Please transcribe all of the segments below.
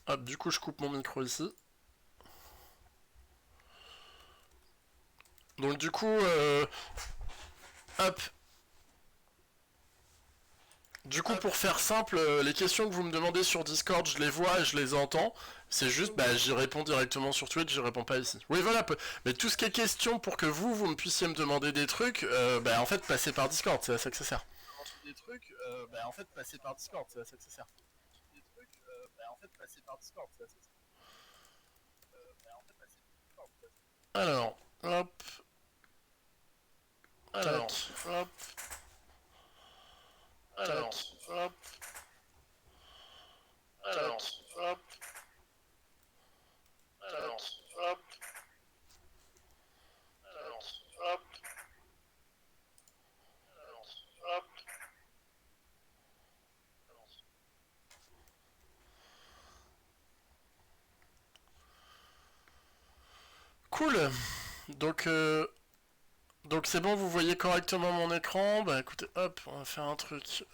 Hop, du coup, je coupe mon micro ici. Donc, du coup, hop. Du coup, pour faire simple, les questions que vous me demandez sur Discord, je les vois et je les entends. C'est juste, bah, j'y réponds directement sur Twitch, j'y réponds pas ici. Oui, voilà. Mais tout ce qui est question pour que vous me puissiez me demander des trucs, bah, en fait, passez par Discord, c'est à ça que ça sert. Des trucs, bah, en fait, passez par Discord, c'est à ça que ça sert. Des trucs, bah, en fait, passez par Discord, c'est à ça que ça sert. Bah, en fait, passez par Discord, c'est à ça que ça sert. Alors, hop, alors, tac, hop, alors, tac, hop, alors, tac, hop, alors, tac, hop, alors, hop, alors, hop, alors. Cool. Donc, donc c'est bon, vous voyez correctement mon écran. Bah écoutez, hop, on va faire un truc.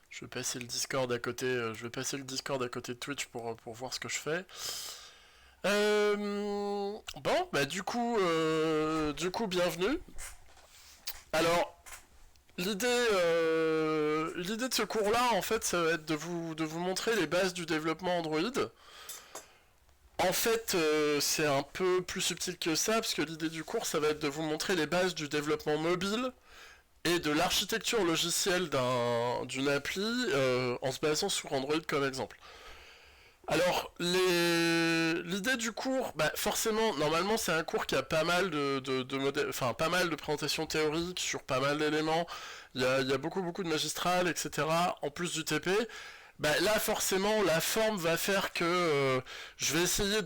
Je vais passer le Discord à côté. Je vais passer le Discord à côté de Twitch pour voir ce que je fais. Bon, bah du coup, bienvenue. Alors, l'idée de ce cours-là, en fait, ça va être de vous montrer les bases du développement Android. En fait, c'est un peu plus subtil que ça, parce que l'idée du cours, ça va être de vous montrer les bases du développement mobile et de l'architecture logicielle d'une appli en se basant sur Android comme exemple. Alors, l'idée du cours, bah forcément, normalement, c'est un cours qui a pas mal enfin, pas mal de présentations théoriques sur pas mal d'éléments. Il y a beaucoup de magistrales, etc. En plus du TP. Bah là forcément la forme va faire que je vais essayer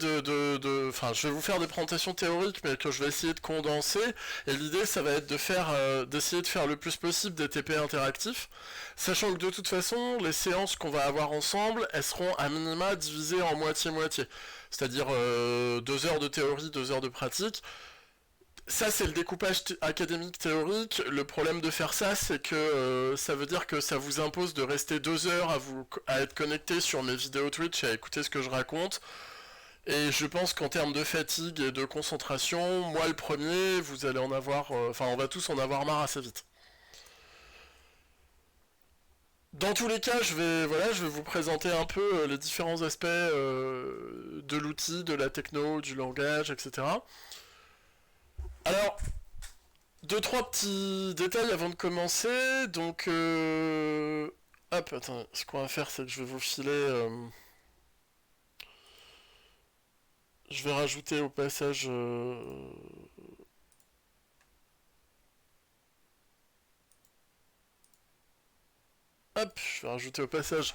enfin je vais vous faire des présentations théoriques mais que je vais essayer de condenser et l'idée ça va être d'essayer de faire le plus possible des TP interactifs, sachant que de toute façon les séances qu'on va avoir ensemble elles seront à minima divisées en moitié-moitié, c'est-à-dire 2 heures de théorie, 2 heures de pratique. Ça, c'est le découpage académique théorique. Le problème de faire ça, c'est que ça veut dire que ça vous impose de rester 2 heures à être connecté sur mes vidéos Twitch et à écouter ce que je raconte. Et je pense qu'en termes de fatigue et de concentration, moi le premier, vous allez en avoir, enfin, on va tous en avoir marre assez vite. Dans tous les cas, je vais vous présenter un peu les différents aspects de l'outil, de la techno, du langage, etc. Alors, deux, trois petits détails avant de commencer. Donc, hop, attends, ce qu'on va faire, c'est que je vais vous filer. Je vais rajouter au passage. Hop, je vais rajouter au passage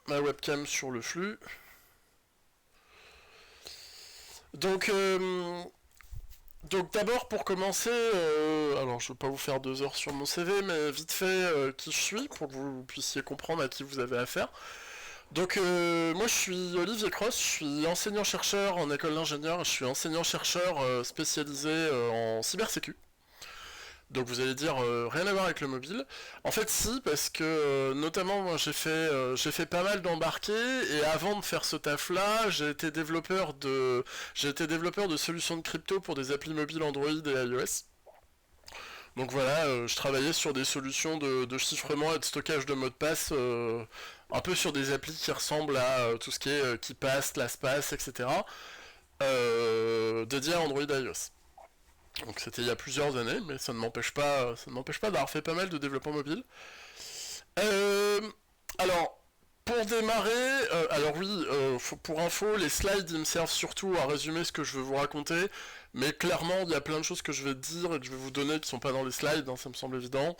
ma webcam sur le flux. Donc, donc d'abord pour commencer, alors je ne vais pas vous faire 2 heures sur mon CV, mais vite fait qui je suis pour que vous puissiez comprendre à qui vous avez affaire. Donc moi je suis Olivier Cross, je suis enseignant-chercheur en école d'ingénieur, je suis enseignant-chercheur spécialisé en cybersécu. Donc vous allez dire rien à voir avec le mobile. En fait si, parce que notamment moi j'ai fait pas mal d'embarqués et avant de faire ce taf là, j'ai été développeur de solutions de crypto pour des applis mobiles Android et iOS. Donc voilà, je travaillais sur des solutions de chiffrement et de stockage de mots de passe, un peu sur des applis qui ressemblent à tout ce qui est KeePass, LastPass, etc. Dédié à Android et iOS. Donc c'était il y a plusieurs années, mais ça ne m'empêche pas d'avoir fait pas mal de développement mobile. Euh, alors, pour démarrer, alors oui, pour info, les slides ils me servent surtout à résumer ce que je veux vous raconter, mais clairement il y a plein de choses que je vais te dire et que je vais vous donner qui sont pas dans les slides, hein, ça me semble évident.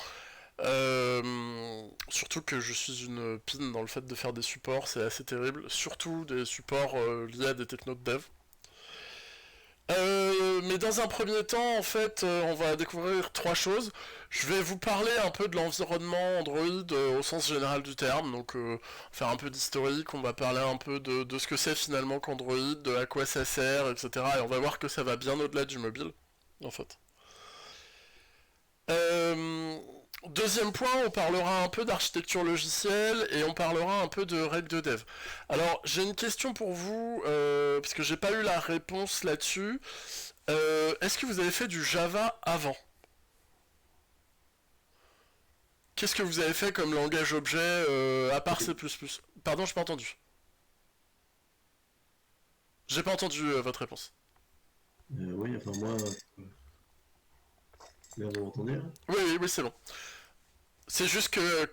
Surtout que je suis une pine dans le fait de faire des supports, c'est assez terrible, surtout des supports liés à des technos de dev. Mais dans un premier temps, en fait, on va découvrir trois choses. Je vais vous parler un peu de l'environnement Android au sens général du terme, donc faire un peu d'historique, on va parler un peu de ce que c'est finalement qu'Android, de à quoi ça sert, etc. Et on va voir que ça va bien au-delà du mobile, en fait. Euh, Deuxième point, on parlera un peu d'architecture logicielle et on parlera un peu de règles de dev. Alors, j'ai une question pour vous, parce que j'ai pas eu la réponse là-dessus. Est-ce que vous avez fait du Java avant? Qu'est-ce que vous avez fait comme langage objet à part C++? Pardon, j'ai pas entendu. J'ai pas entendu votre réponse. Oui, enfin moi, là vous m'entendez là? Oui, oui, oui, c'est bon. C'est juste que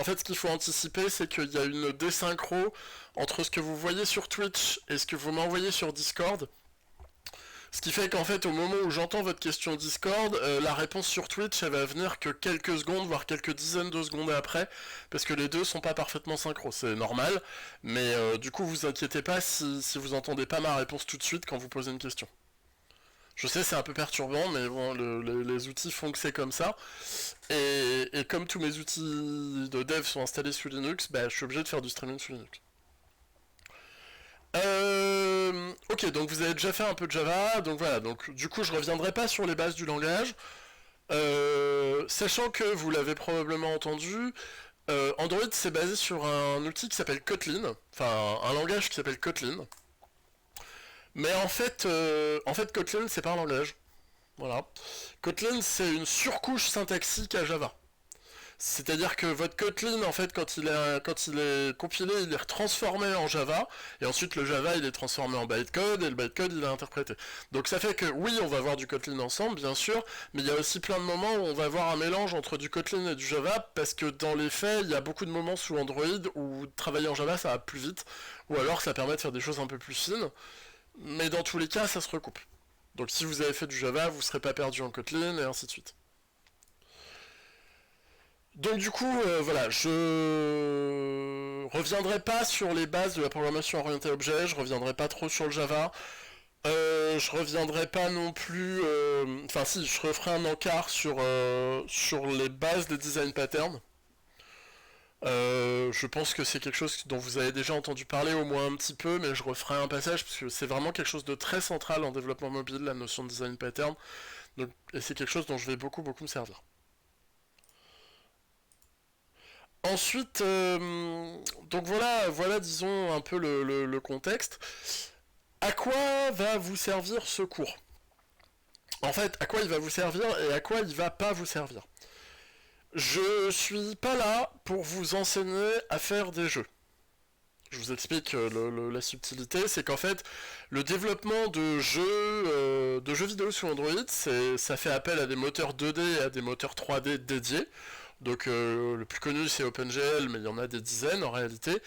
en fait, ce qu'il faut anticiper, c'est qu'il y a une désynchro entre ce que vous voyez sur Twitch et ce que vous m'envoyez sur Discord. Ce qui fait qu'en fait, au moment où j'entends votre question Discord, la réponse sur Twitch, elle va venir que quelques secondes, voire quelques dizaines de secondes après, parce que les deux sont pas parfaitement synchro, c'est normal, mais du coup, vous inquiétez pas si vous entendez pas ma réponse tout de suite quand vous posez une question. Je sais, c'est un peu perturbant, mais bon, les outils font que c'est comme ça. Et comme tous mes outils de dev sont installés sous Linux, bah, je suis obligé de faire du streaming sous Linux. Ok, donc vous avez déjà fait un peu de Java, donc voilà, donc du coup je reviendrai pas sur les bases du langage, sachant que vous l'avez probablement entendu, Android c'est basé sur un outil qui s'appelle Kotlin, enfin un langage qui s'appelle Kotlin, mais en fait Kotlin c'est pas un langage, voilà. Kotlin c'est une surcouche syntaxique à Java. C'est-à-dire que votre Kotlin, en fait, quand il est compilé, il est transformé en Java, et ensuite le Java, il est transformé en bytecode, et le bytecode, il est interprété. Donc ça fait que, oui, on va avoir du Kotlin ensemble, bien sûr, mais il y a aussi plein de moments où on va avoir un mélange entre du Kotlin et du Java, parce que dans les faits, il y a beaucoup de moments sous Android où travailler en Java, ça va plus vite, ou alors ça permet de faire des choses un peu plus fines, mais dans tous les cas, ça se recoupe. Donc si vous avez fait du Java, vous ne serez pas perdu en Kotlin, et ainsi de suite. Donc du coup, voilà, je reviendrai pas sur les bases de la programmation orientée objet, je reviendrai pas trop sur le Java, je reviendrai pas non plus, enfin si, je referai un encart sur les bases des design patterns. Je pense que c'est quelque chose dont vous avez déjà entendu parler au moins un petit peu, mais je referai un passage parce que c'est vraiment quelque chose de très central en développement mobile, la notion de design pattern, donc, et c'est quelque chose dont je vais beaucoup beaucoup me servir. Ensuite, donc voilà, disons un peu le contexte. À quoi va vous servir ce cours? En fait, à quoi il va vous servir et à quoi il va pas vous servir? Je suis pas là pour vous enseigner à faire des jeux. Je vous explique la subtilité, c'est qu'en fait, le développement de jeux vidéo sur Android, ça fait appel à des moteurs 2D et à des moteurs 3D dédiés. Donc le plus connu c'est OpenGL, mais il y en a des dizaines en réalité.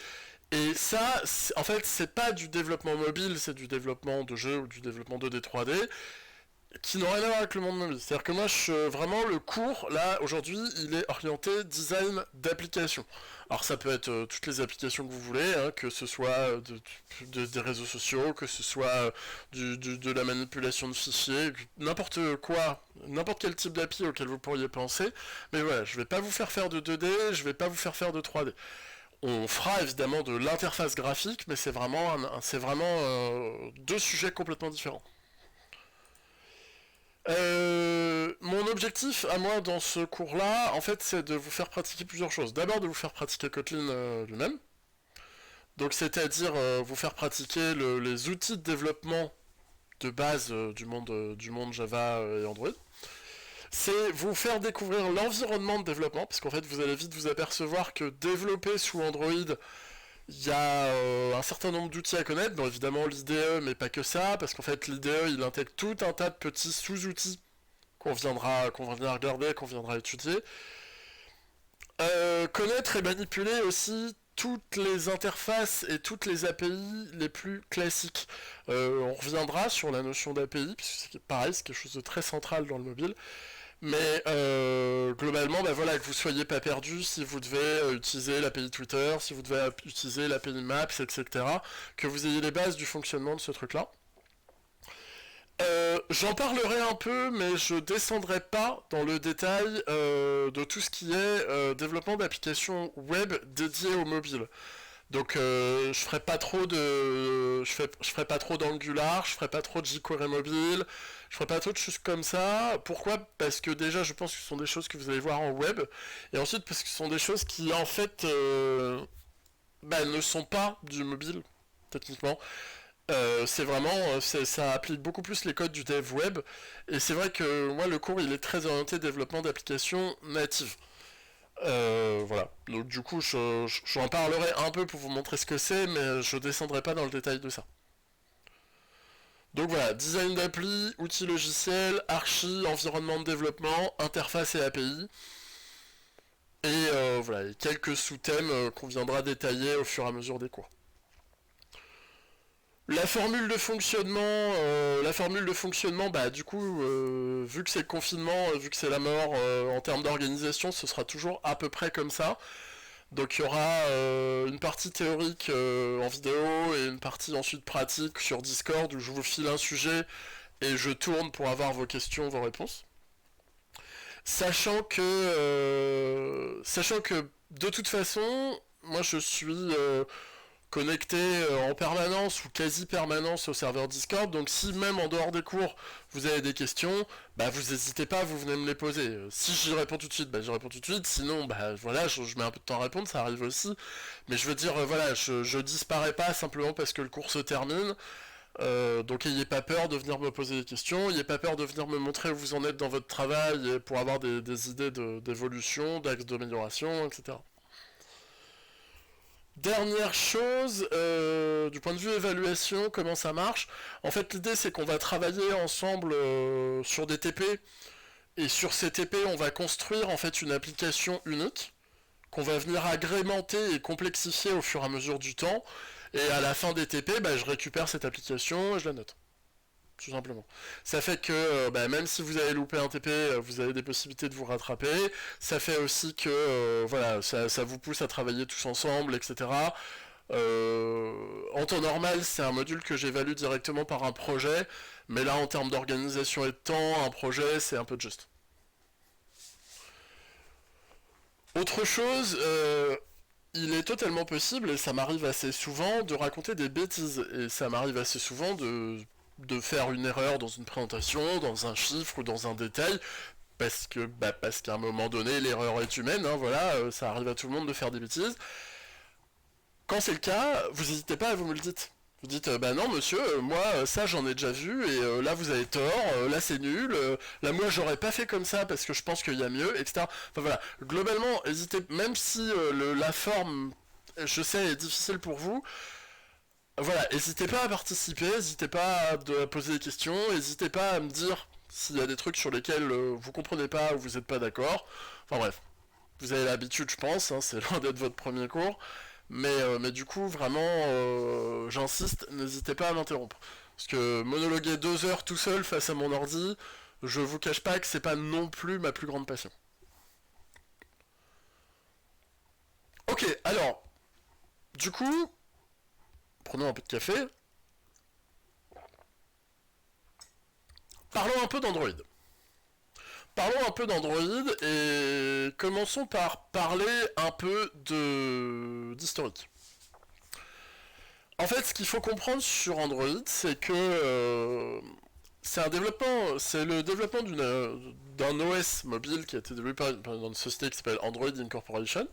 Et ça, en fait, c'est pas du développement mobile, c'est du développement de jeux ou du développement 2D 3D qui n'ont rien à voir avec le monde mobile. C'est-à-dire que moi, vraiment, le cours, là, aujourd'hui, il est orienté design d'applications. Alors ça peut être toutes les applications que vous voulez, hein, que ce soit des réseaux sociaux, que ce soit de la manipulation de fichiers, n'importe quoi, n'importe quel type d'appli auquel vous pourriez penser. Mais voilà, je vais pas vous faire faire de 2D, je vais pas vous faire faire de 3D. On fera évidemment de l'interface graphique, mais c'est vraiment deux sujets complètement différents. Mon objectif à moi dans ce cours-là, en fait, c'est de vous faire pratiquer plusieurs choses. D'abord, de vous faire pratiquer Kotlin lui-même. Donc, c'est-à-dire vous faire pratiquer les outils de développement de base du monde Java et Android. C'est vous faire découvrir l'environnement de développement, parce qu'en fait, vous allez vite vous apercevoir que développer sous Android, il y a un certain nombre d'outils à connaître, bon évidemment l'IDE, mais pas que ça, parce qu'en fait l'IDE il intègre tout un tas de petits sous-outils qu'on viendra regarder, qu'on viendra étudier. Connaître et manipuler aussi toutes les interfaces et toutes les API les plus classiques. On reviendra sur la notion d'API, puisque c'est pareil, c'est quelque chose de très central dans le mobile. Mais globalement, bah voilà, que vous soyez pas perdu si vous devez utiliser l'API Twitter, si vous devez utiliser l'API Maps, etc. Que vous ayez les bases du fonctionnement de ce truc-là. J'en parlerai un peu, mais je descendrai pas dans le détail de tout ce qui est développement d'applications web dédiées au mobile. Donc je ferai pas trop de, je ferai pas trop d'Angular, je ferai pas trop de jQuery mobile, je ferai pas trop de choses comme ça. Pourquoi? Parce que déjà je pense que ce sont des choses que vous allez voir en web, et ensuite parce que ce sont des choses qui en fait ne sont pas du mobile techniquement. C'est vraiment, ça applique beaucoup plus les codes du dev web, et c'est vrai que moi le cours il est très orienté développement d'applications natives. Voilà, donc du coup j'en parlerai un peu pour vous montrer ce que c'est, mais je descendrai pas dans le détail de ça. Donc voilà, design d'appli, outils logiciels, archi, environnement de développement, interface et API, et voilà, et quelques sous-thèmes qu'on viendra détailler au fur et à mesure des cours. La formule de fonctionnement, bah du coup, vu que c'est le confinement, vu que c'est la mort, en termes d'organisation, ce sera toujours à peu près comme ça. Donc il y aura une partie théorique en vidéo et une partie ensuite pratique sur Discord où je vous file un sujet et je tourne pour avoir vos questions, vos réponses. Sachant que de toute façon, moi je suis connecté en permanence ou quasi permanence au serveur Discord, donc si même en dehors des cours vous avez des questions, bah vous n'hésitez pas, vous venez me les poser. Si j'y réponds tout de suite, bah j'y réponds tout de suite, sinon bah voilà, je mets un peu de temps à répondre, ça arrive aussi. Mais je veux dire, voilà, je disparais pas simplement parce que le cours se termine. Donc ayez pas peur de venir me poser des questions, ayez pas peur de venir me montrer où vous en êtes dans votre travail et pour avoir des idées d'évolution, d'axes d'amélioration, etc. Dernière chose, du point de vue évaluation, comment ça marche? En fait, l'idée c'est qu'on va travailler ensemble sur des TP, et sur ces TP, on va construire en fait une application unique qu'on va venir agrémenter et complexifier au fur et à mesure du temps. Et à la fin des TP, bah, je récupère cette application et je la note. Tout simplement. Ça fait que même si vous avez loupé un TP, vous avez des possibilités de vous rattraper. Ça fait aussi que voilà, ça vous pousse à travailler tous ensemble, etc. En temps normal, c'est un module que j'évalue directement par un projet, mais là, en termes d'organisation et de temps, un projet, c'est un peu juste. Autre chose, il est totalement possible, et ça m'arrive assez souvent, de raconter des bêtises. Et ça m'arrive assez souvent de faire une erreur dans une présentation, dans un chiffre ou dans un détail, parce qu'à un moment donné, l'erreur est humaine, hein, voilà, ça arrive à tout le monde de faire des bêtises. Quand c'est le cas, vous n'hésitez pas à vous me le dites. Vous dites, bah non monsieur, moi ça j'en ai déjà vu, et là vous avez tort, là c'est nul, là moi j'aurais pas fait comme ça parce que je pense qu'il y a mieux, etc. Enfin voilà, globalement, hésitez, même si la forme, je sais, est difficile pour vous, voilà, n'hésitez pas à participer, n'hésitez pas à poser des questions, n'hésitez pas à me dire s'il y a des trucs sur lesquels vous comprenez pas ou vous n'êtes pas d'accord. Enfin bref, vous avez l'habitude, je pense, hein, c'est loin d'être votre premier cours. Mais du coup, vraiment, j'insiste, n'hésitez pas à m'interrompre. Parce que monologuer 2 heures tout seul face à mon ordi, je vous cache pas que c'est pas non plus ma plus grande passion. Ok, alors, du coup, prenons un peu de café. Parlons un peu d'Android. Parlons un peu d'Android et commençons par parler un peu d'historique. En fait, ce qu'il faut comprendre sur Android, c'est que c'est le développement d'un OS mobile qui a été développé par une société qui s'appelle Android Incorporation.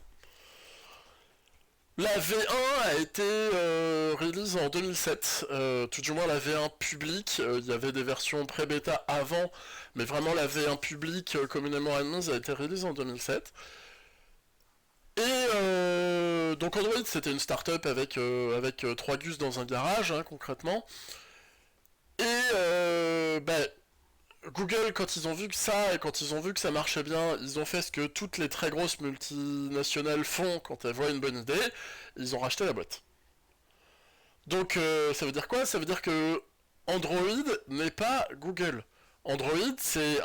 La V1 a été release en 2007, tout du moins la V1 publique. Il y avait des versions pré-bêta avant, mais vraiment la V1 publique communément admise a été release en 2007. Et donc Android c'était une start-up avec 3 gus dans un garage, hein, concrètement. Et Google, quand ils ont vu que ça, et quand ils ont vu que ça marchait bien, ils ont fait ce que toutes les très grosses multinationales font quand elles voient une bonne idée, ils ont racheté la boîte. Donc ça veut dire quoi? Ça veut dire que Android n'est pas Google. Android, c'est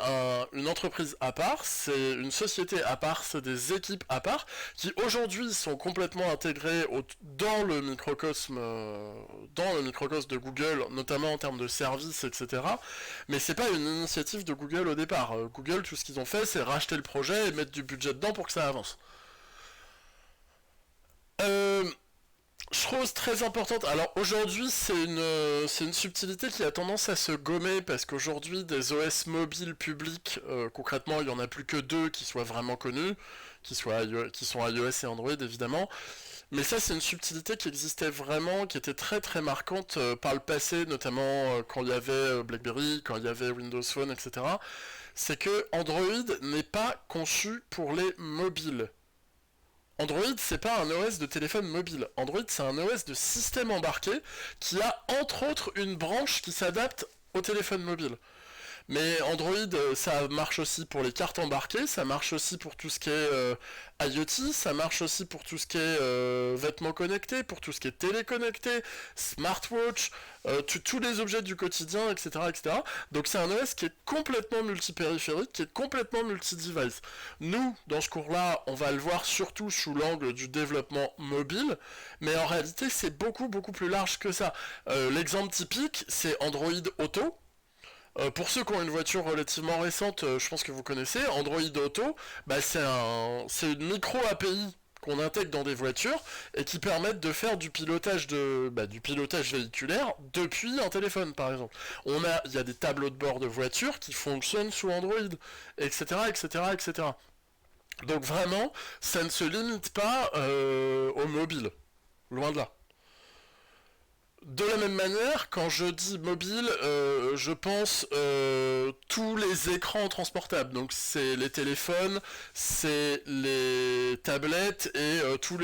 une entreprise à part, c'est une société à part, c'est des équipes à part qui aujourd'hui sont complètement intégrées dans le microcosme de Google, notamment en termes de services, etc. Mais c'est pas une initiative de Google au départ. Google, tout ce qu'ils ont fait, c'est racheter le projet et mettre du budget dedans pour que ça avance. Euh, Chose très importante. Alors aujourd'hui, c'est une subtilité qui a tendance à se gommer parce qu'aujourd'hui, des OS mobiles publics, concrètement, il y en a plus que deux qui soient vraiment connus, qui sont iOS et Android évidemment. Mais ça, c'est une subtilité qui existait vraiment, qui était très très marquante par le passé, notamment quand il y avait BlackBerry, quand il y avait Windows Phone, etc. C'est que Android n'est pas conçu pour les mobiles. Android, c'est pas un OS de téléphone mobile. Android, c'est un OS de système embarqué qui a entre autres une branche qui s'adapte au téléphone mobile. Mais Android, ça marche aussi pour les cartes embarquées, ça marche aussi pour tout ce qui est IoT, ça marche aussi pour tout ce qui est vêtements connectés, pour tout ce qui est téléconnecté, smartwatch, tous les objets du quotidien, etc., etc. Donc c'est un OS qui est complètement multipériphérique, qui est complètement multi-device. Nous, dans ce cours-là, on va le voir surtout sous l'angle du développement mobile, mais en réalité, c'est beaucoup, beaucoup plus large que ça. L'exemple typique, c'est Android Auto. Pour ceux qui ont une voiture relativement récente, je pense que vous connaissez, Android Auto, bah c'est une micro API qu'on intègre dans des voitures et qui permettent de faire du pilotage véhiculaire depuis un téléphone par exemple. Il y a des tableaux de bord de voitures qui fonctionnent sous Android, etc., etc., etc. Donc vraiment, ça ne se limite pas au mobile, loin de là. De la même manière, quand je dis mobile, je pense tous les écrans transportables. Donc c'est les téléphones, c'est les tablettes et toutes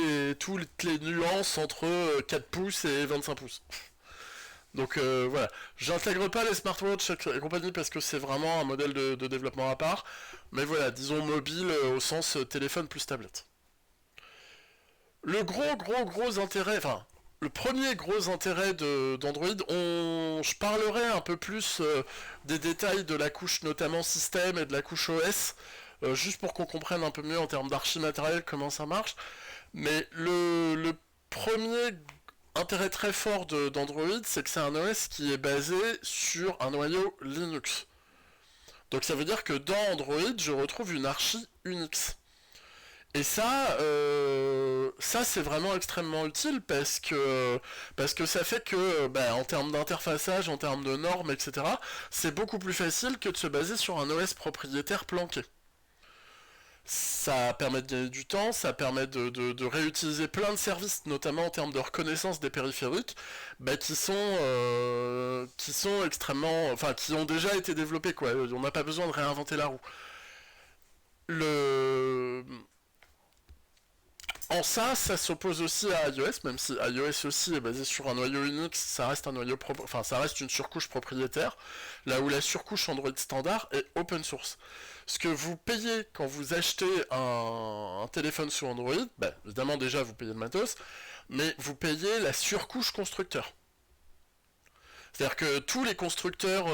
les nuances entre 4 pouces et 25 pouces. Donc voilà, j'intègre pas les smartwatches et compagnie parce que c'est vraiment un modèle de développement à part. Mais voilà, disons mobile au sens téléphone plus tablette. Le gros intérêt, enfin, le premier gros intérêt d'Android, je parlerai un peu plus des détails de la couche notamment système et de la couche OS, juste pour qu'on comprenne un peu mieux en termes d'archimatériel comment ça marche. Mais le premier intérêt très fort d'Android, c'est que c'est un OS qui est basé sur un noyau Linux. Donc ça veut dire que dans Android, je retrouve une archi Unix. Et ça c'est vraiment extrêmement utile parce que ça fait que, bah, en termes d'interfaçage, en termes de normes, etc., c'est beaucoup plus facile que de se baser sur un OS propriétaire planqué. Ça permet de gagner du temps, ça permet de réutiliser plein de services, notamment en termes de reconnaissance des périphériques, bah, qui sont extrêmement, enfin, qui ont déjà été développés, quoi. On n'a pas besoin de réinventer la roue. Le, En ça s'oppose aussi à iOS, même si iOS aussi est basé sur un noyau Unix, ça reste enfin ça reste une surcouche propriétaire, là où la surcouche Android standard est open source. Ce que vous payez quand vous achetez un téléphone sous Android, bah, évidemment déjà vous payez le matos, mais vous payez la surcouche constructeur. C'est-à-dire que tous les constructeurs,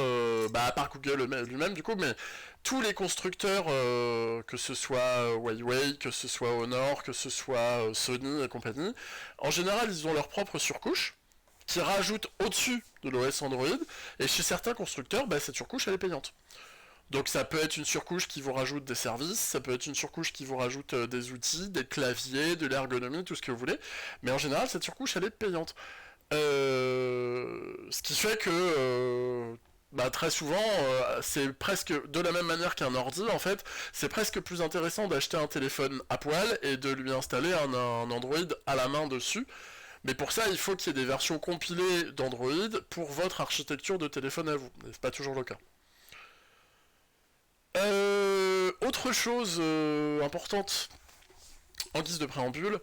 bah à part Google lui-même du coup, mais tous les constructeurs, que ce soit Huawei, que ce soit Honor, que ce soit Sony et compagnie, en général ils ont leur propre surcouche qui rajoute au-dessus de l'OS Android, et chez certains constructeurs, bah, cette surcouche elle est payante. Donc ça peut être une surcouche qui vous rajoute des services, ça peut être une surcouche qui vous rajoute des outils, des claviers, de l'ergonomie, tout ce que vous voulez, mais en général cette surcouche elle est payante. Ce qui fait que bah, très souvent, c'est presque de la même manière qu'un ordi, en fait, c'est presque plus intéressant d'acheter un téléphone à poil et de lui installer un Android à la main dessus. Mais pour ça, il faut qu'il y ait des versions compilées d'Android pour votre architecture de téléphone à vous. Et c'est pas toujours le cas. Autre chose importante en guise de préambule,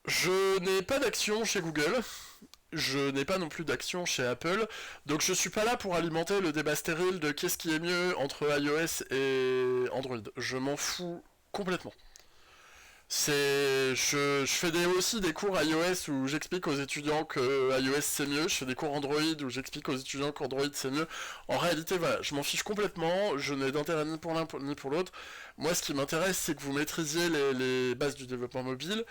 je n'ai pas d'action chez Google. Je n'ai pas non plus d'action chez Apple, donc je suis pas là pour alimenter le débat stérile de qu'est-ce qui est mieux entre iOS et Android. Je m'en fous complètement. Je fais aussi des cours iOS où j'explique aux étudiants que iOS c'est mieux, je fais des cours Android où j'explique aux étudiants qu'Android c'est mieux. En réalité, voilà, je m'en fiche complètement, je n'ai d'intérêt ni pour l'un ni pour l'autre. Moi, ce qui m'intéresse, c'est que vous maîtrisiez les bases du développement mobile.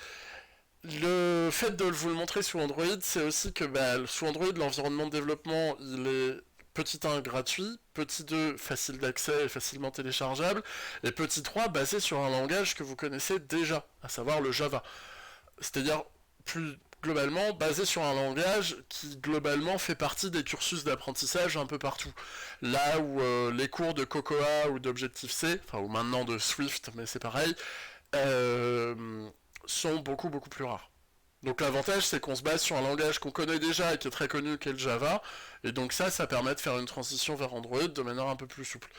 Le fait de vous le montrer sous Android, c'est aussi que sous Android, l'environnement de développement, il est petit 1 gratuit, petit 2 facile d'accès et facilement téléchargeable, et petit 3 basé sur un langage que vous connaissez déjà, à savoir le Java. C'est-à-dire plus globalement basé sur un langage qui globalement fait partie des cursus d'apprentissage un peu partout. Là où les cours de Cocoa ou d'Objective-C, enfin ou maintenant de Swift, mais c'est pareil, euh, sont beaucoup beaucoup plus rares. Donc l'avantage c'est qu'on se base sur un langage qu'on connaît déjà et qui est très connu qu'est le Java, et donc ça permet de faire une transition vers Android de manière un peu plus souple.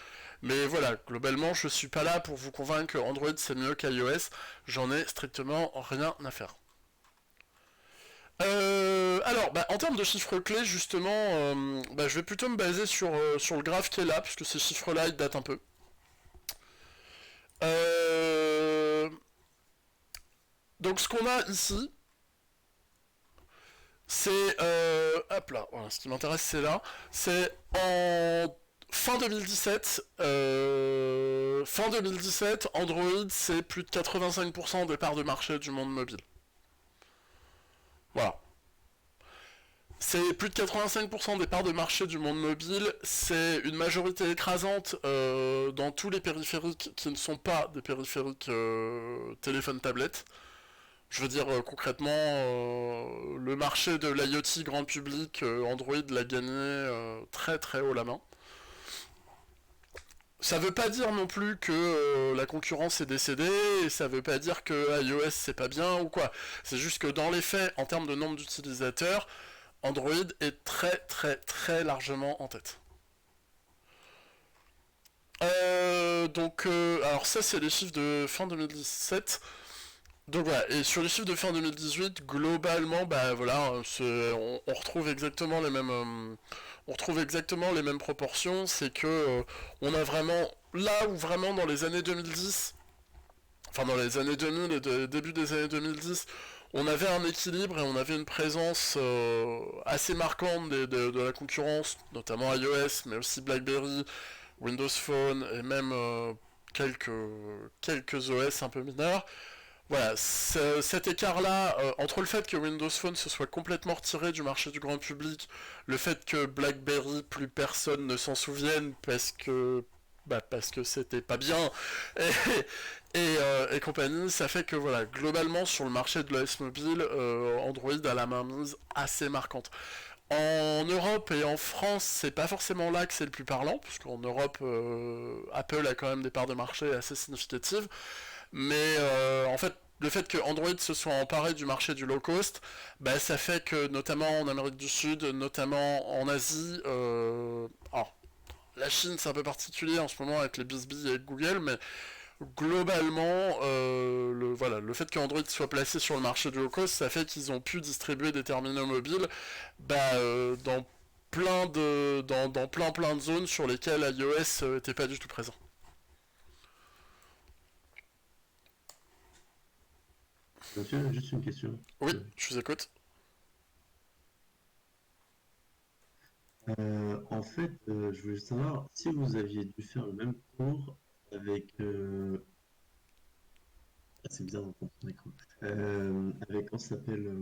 Mais voilà, globalement je suis pas là pour vous convaincre que Android c'est mieux qu'iOS, j'en ai strictement rien à faire. Alors, en termes de chiffres clés, justement, je vais plutôt me baser sur le graphe qui est là, puisque ces chiffres-là, ils datent un peu. Euh, donc, ce qu'on a ici, c'est... hop là, voilà, ce qui m'intéresse, c'est là. C'est en fin 2017. Fin 2017, Android, c'est plus de 85% des parts de marché du monde mobile. Voilà. C'est plus de 85% des parts de marché du monde mobile, c'est une majorité écrasante dans tous les périphériques qui ne sont pas des périphériques téléphone-tablette. Je veux dire concrètement, le marché de l'IoT grand public, Android l'a gagné très très haut la main. Ça veut pas dire non plus que la concurrence est décédée, et ça veut pas dire que iOS c'est pas bien ou quoi. C'est juste que dans les faits, en termes de nombre d'utilisateurs, Android est très très très largement en tête. Alors ça c'est les chiffres de fin 2017. Donc voilà, et sur les chiffres de fin 2018, globalement, voilà, on retrouve exactement les mêmes, on retrouve exactement les mêmes proportions. C'est que on a vraiment là où vraiment dans les années 2010, enfin dans les années 2000 et début des années 2010, on avait un équilibre et on avait une présence assez marquante de la concurrence, notamment iOS, mais aussi BlackBerry, Windows Phone et même quelques, quelques OS un peu mineurs. Voilà, cet écart-là, entre le fait que Windows Phone se soit complètement retiré du marché du grand public, le fait que BlackBerry, plus personne ne s'en souvienne parce que c'était pas bien, et compagnie, ça fait que voilà, globalement sur le marché de l'OS mobile, Android a la mainmise assez marquante. En Europe et en France, c'est pas forcément là que c'est le plus parlant, puisqu'en Europe, Apple a quand même des parts de marché assez significatives. Mais en fait, le fait que Android se soit emparé du marché du low cost, ça fait que notamment en Amérique du Sud, notamment en Asie, alors, la Chine c'est un peu particulier en ce moment avec les BSB et avec Google, mais globalement, voilà, le fait qu'Android soit placé sur le marché du low cost, ça fait qu'ils ont pu distribuer des terminaux mobiles dans plein de zones sur lesquelles iOS n'était pas du tout présent. Monsieur, juste une question. Oui, je vous écoute. En fait, je voulais savoir si vous aviez dû faire le même cours avec... Ah, c'est bizarre d'entendre son écho. Avec, comment ça s'appelle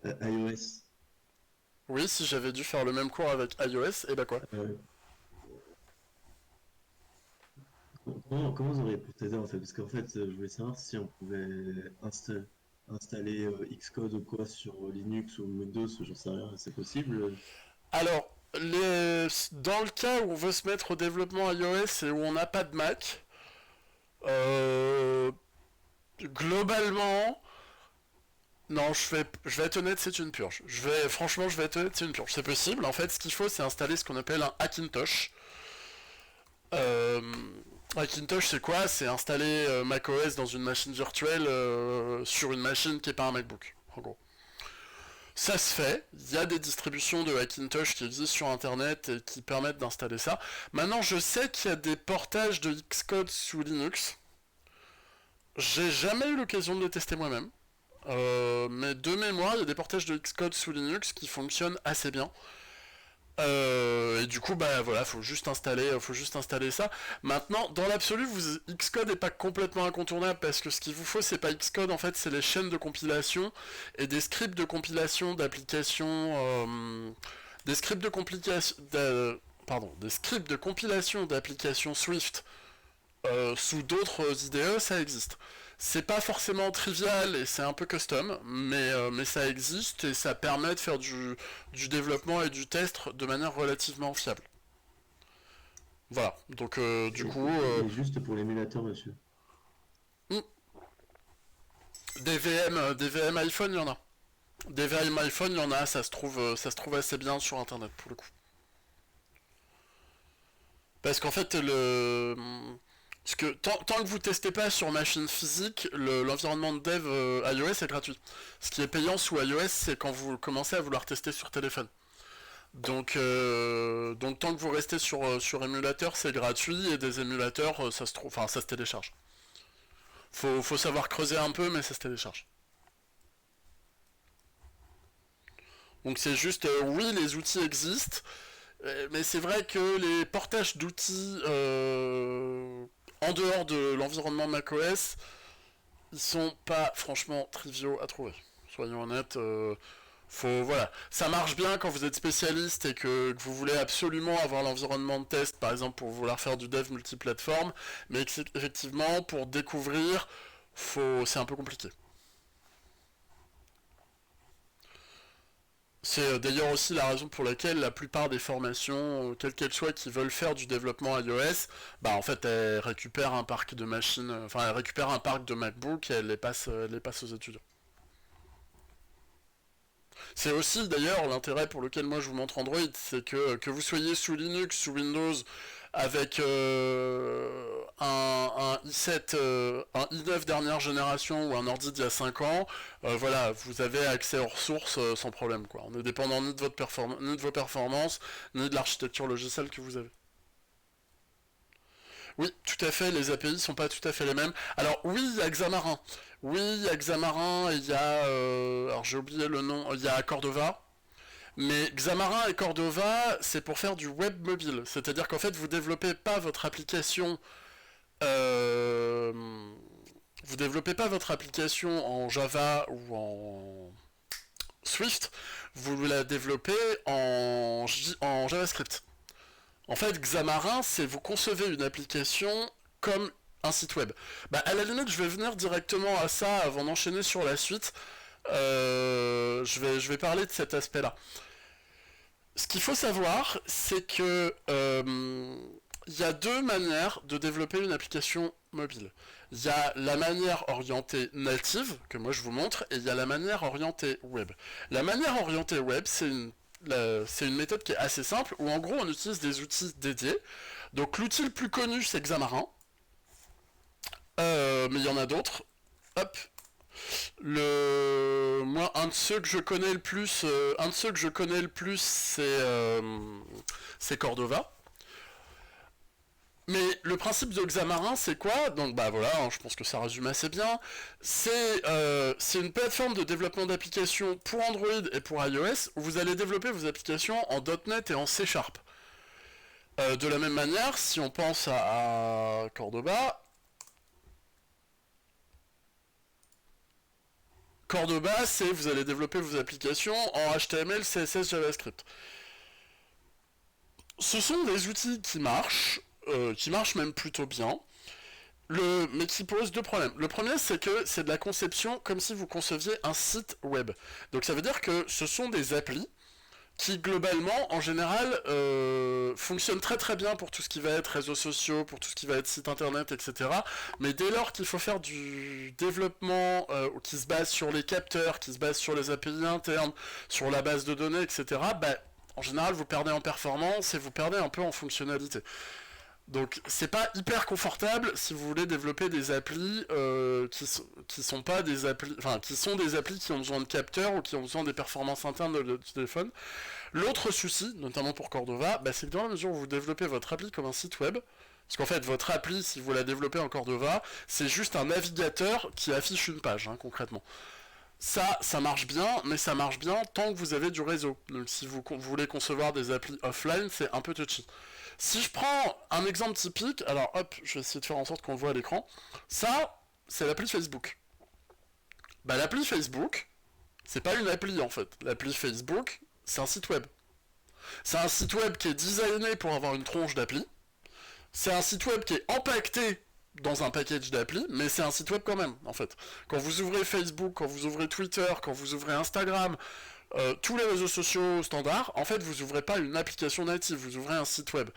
iOS. Oui, si j'avais dû faire le même cours avec iOS, et bah quoi. Euh, comment vous auriez procédé en fait? Parce qu'en fait, je voulais savoir si on pouvait installer Xcode ou quoi sur Linux ou Windows, j'en sais rien, c'est possible? Alors, dans le cas où on veut se mettre au développement iOS et où on n'a pas de Mac, euh, globalement, non, je vais être honnête, c'est une purge. Franchement, je vais être honnête, c'est une purge. C'est possible. En fait, ce qu'il faut, c'est installer ce qu'on appelle un Hackintosh. Euh, Hackintosh, c'est quoi? C'est installer macOS dans une machine virtuelle sur une machine qui n'est pas un MacBook, en gros. Ça se fait, il y a des distributions de Hackintosh qui existent sur internet et qui permettent d'installer ça. Maintenant, je sais qu'il y a des portages de Xcode sous Linux. J'ai jamais eu l'occasion de le tester moi-même. Mais de mémoire, il y a des portages de Xcode sous Linux qui fonctionnent assez bien. Et du coup, bah voilà, faut juste installer ça. Maintenant, dans l'absolu, Xcode est pas complètement incontournable parce que ce qu'il vous faut, c'est pas Xcode, en fait, c'est les chaînes de compilation et des scripts de compilation d'applications, des scripts de compilation, des scripts de compilation d'applications Swift sous d'autres IDE, ça existe. C'est pas forcément trivial et c'est un peu custom, mais ça existe et ça permet de faire du développement et du test de manière relativement fiable. Voilà, donc du coup, Et juste pour l'émulateur, monsieur. hmm, des VM iPhone, il y en a. Des VM iPhone, il y en a, ça se trouve assez bien sur internet pour le coup. Parce qu'en fait, parce que tant que vous testez pas sur machine physique, l'environnement de dev iOS est gratuit. Ce qui est payant sous iOS, c'est quand vous commencez à vouloir tester sur téléphone. Donc tant que vous restez sur émulateur, c'est gratuit et des émulateurs, ça se trouve, enfin ça se télécharge. Faut savoir creuser un peu, mais ça se télécharge. Donc c'est juste, oui, les outils existent, mais c'est vrai que les portages d'outils en dehors de l'environnement macOS, ils sont pas franchement triviaux à trouver. Soyons honnêtes, voilà. Ça marche bien quand vous êtes spécialiste et que vous voulez absolument avoir l'environnement de test, par exemple pour vouloir faire du dev multiplateforme, mais effectivement, pour découvrir, c'est un peu compliqué. C'est d'ailleurs aussi la raison pour laquelle la plupart des formations, quelles qu'elles soient, qui veulent faire du développement iOS, bah en fait elles récupèrent un parc de machines, enfin elles récupèrent un parc de MacBook et elles les passent aux étudiants. C'est aussi d'ailleurs l'intérêt pour lequel moi je vous montre Android, c'est que vous soyez sous Linux, sous Windows, avec un i7, un i9 dernière génération ou un ordi d'il y a 5 ans, voilà, vous avez accès aux ressources sans problème, quoi. On ne dépendant ni de, ni de vos performances, ni de l'architecture logicielle que vous avez. Oui, tout à fait, les API sont pas tout à fait les mêmes. Alors oui, il y a Xamarin. Oui, il y a Xamarin et il y a... alors j'ai oublié le nom, il y a Cordova. Mais Xamarin et Cordova, c'est pour faire du web mobile. C'est-à-dire qu'en fait, vous développez pas votre application... euh, vous développez pas votre application en Java ou en Swift, vous la développez en JavaScript. En fait, Xamarin, c'est vous concevez une application comme un site web. Bah, à la limite, je vais venir directement à ça avant d'enchaîner sur la suite. Je vais parler de cet aspect-là. Ce qu'il faut savoir, c'est que il y a deux manières de développer une application mobile. Il y a la manière orientée native, que moi je vous montre, et il y a la manière orientée web. La manière orientée web, c'est une méthode qui est assez simple, où en gros on utilise des outils dédiés. Donc l'outil le plus connu c'est Xamarin, mais il y en a d'autres. Hop. Moi, un de ceux que je connais le plus, c'est Cordova. Mais le principe de Xamarin, c'est quoi? Donc bah voilà, hein, je pense que ça résume assez bien. C'est une plateforme de développement d'applications pour Android et pour iOS où vous allez développer vos applications en .NET et en C Sharp. De la même manière, si on pense à Cordova, c'est vous allez développer vos applications en HTML, CSS, JavaScript. Ce sont des outils qui marchent même plutôt bien, mais qui posent deux problèmes. Le premier, c'est que c'est de la conception comme si vous conceviez un site web. Donc ça veut dire que ce sont des applis qui globalement, en général, fonctionnent très très bien pour tout ce qui va être réseaux sociaux, pour tout ce qui va être site internet, etc. Mais dès lors qu'il faut faire du développement qui se base sur les capteurs, qui se base sur les API internes, sur la base de données, etc., bah, en général, vous perdez en performance et vous perdez un peu en fonctionnalité. Donc c'est pas hyper confortable si vous voulez développer des applis qui sont pas des applis, enfin qui sont des applis qui ont besoin de capteurs ou qui ont besoin des performances internes du téléphone. L'autre souci, notamment pour Cordova, bah, c'est que dans la mesure où vous développez votre appli comme un site web, Parce qu'en fait, votre appli, si vous la développez en Cordova, c'est juste un navigateur qui affiche une page, hein, concrètement. Ça marche bien, mais ça marche bien tant que vous avez du réseau. Donc si vous voulez concevoir des applis offline, c'est un peu touchy. Si je prends un exemple typique, alors hop, je vais essayer de faire en sorte qu'on le voit à l'écran. Ça, c'est l'appli Facebook. Bah l'appli Facebook, c'est pas une appli en fait. L'appli Facebook, c'est un site web. C'est un site web qui est designé pour avoir une tronche d'appli. C'est un site web qui est empaqueté dans un package d'appli, mais c'est un site web quand même, en fait. Quand vous ouvrez Facebook, quand vous ouvrez Twitter, quand vous ouvrez Instagram, tous les réseaux sociaux standards, en fait, vous ouvrez pas une application native, vous ouvrez un site web.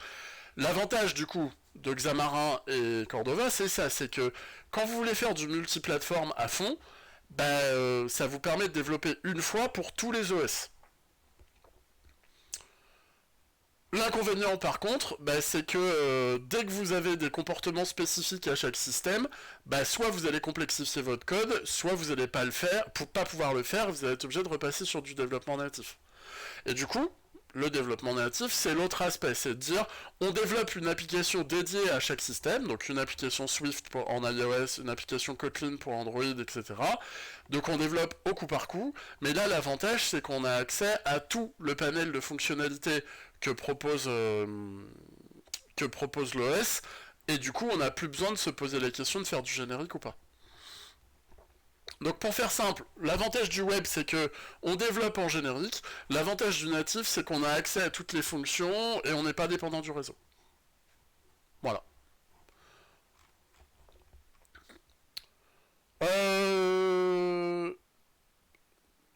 L'avantage, du coup, de Xamarin et Cordova, c'est ça, c'est que quand vous voulez faire du multiplateforme à fond, bah, ça vous permet de développer une fois pour tous les OS. L'inconvénient par contre, bah, c'est que dès que vous avez des comportements spécifiques à chaque système, bah, soit vous allez complexifier votre code, soit vous n'allez pas le faire, pour pas pouvoir le faire, vous allez être obligé de repasser sur du développement natif. Et du coup, le développement natif, c'est l'autre aspect, c'est de dire on développe une application dédiée à chaque système, donc une application Swift en iOS, une application Kotlin pour Android, etc. Donc on développe au coup par coup, mais là l'avantage c'est qu'on a accès à tout le panel de fonctionnalités que propose, l'OS, et du coup on n'a plus besoin de se poser la question de faire du générique ou pas. Donc pour faire simple, l'avantage du web c'est que on développe en générique, l'avantage du natif c'est qu'on a accès à toutes les fonctions et on n'est pas dépendant du réseau. Voilà.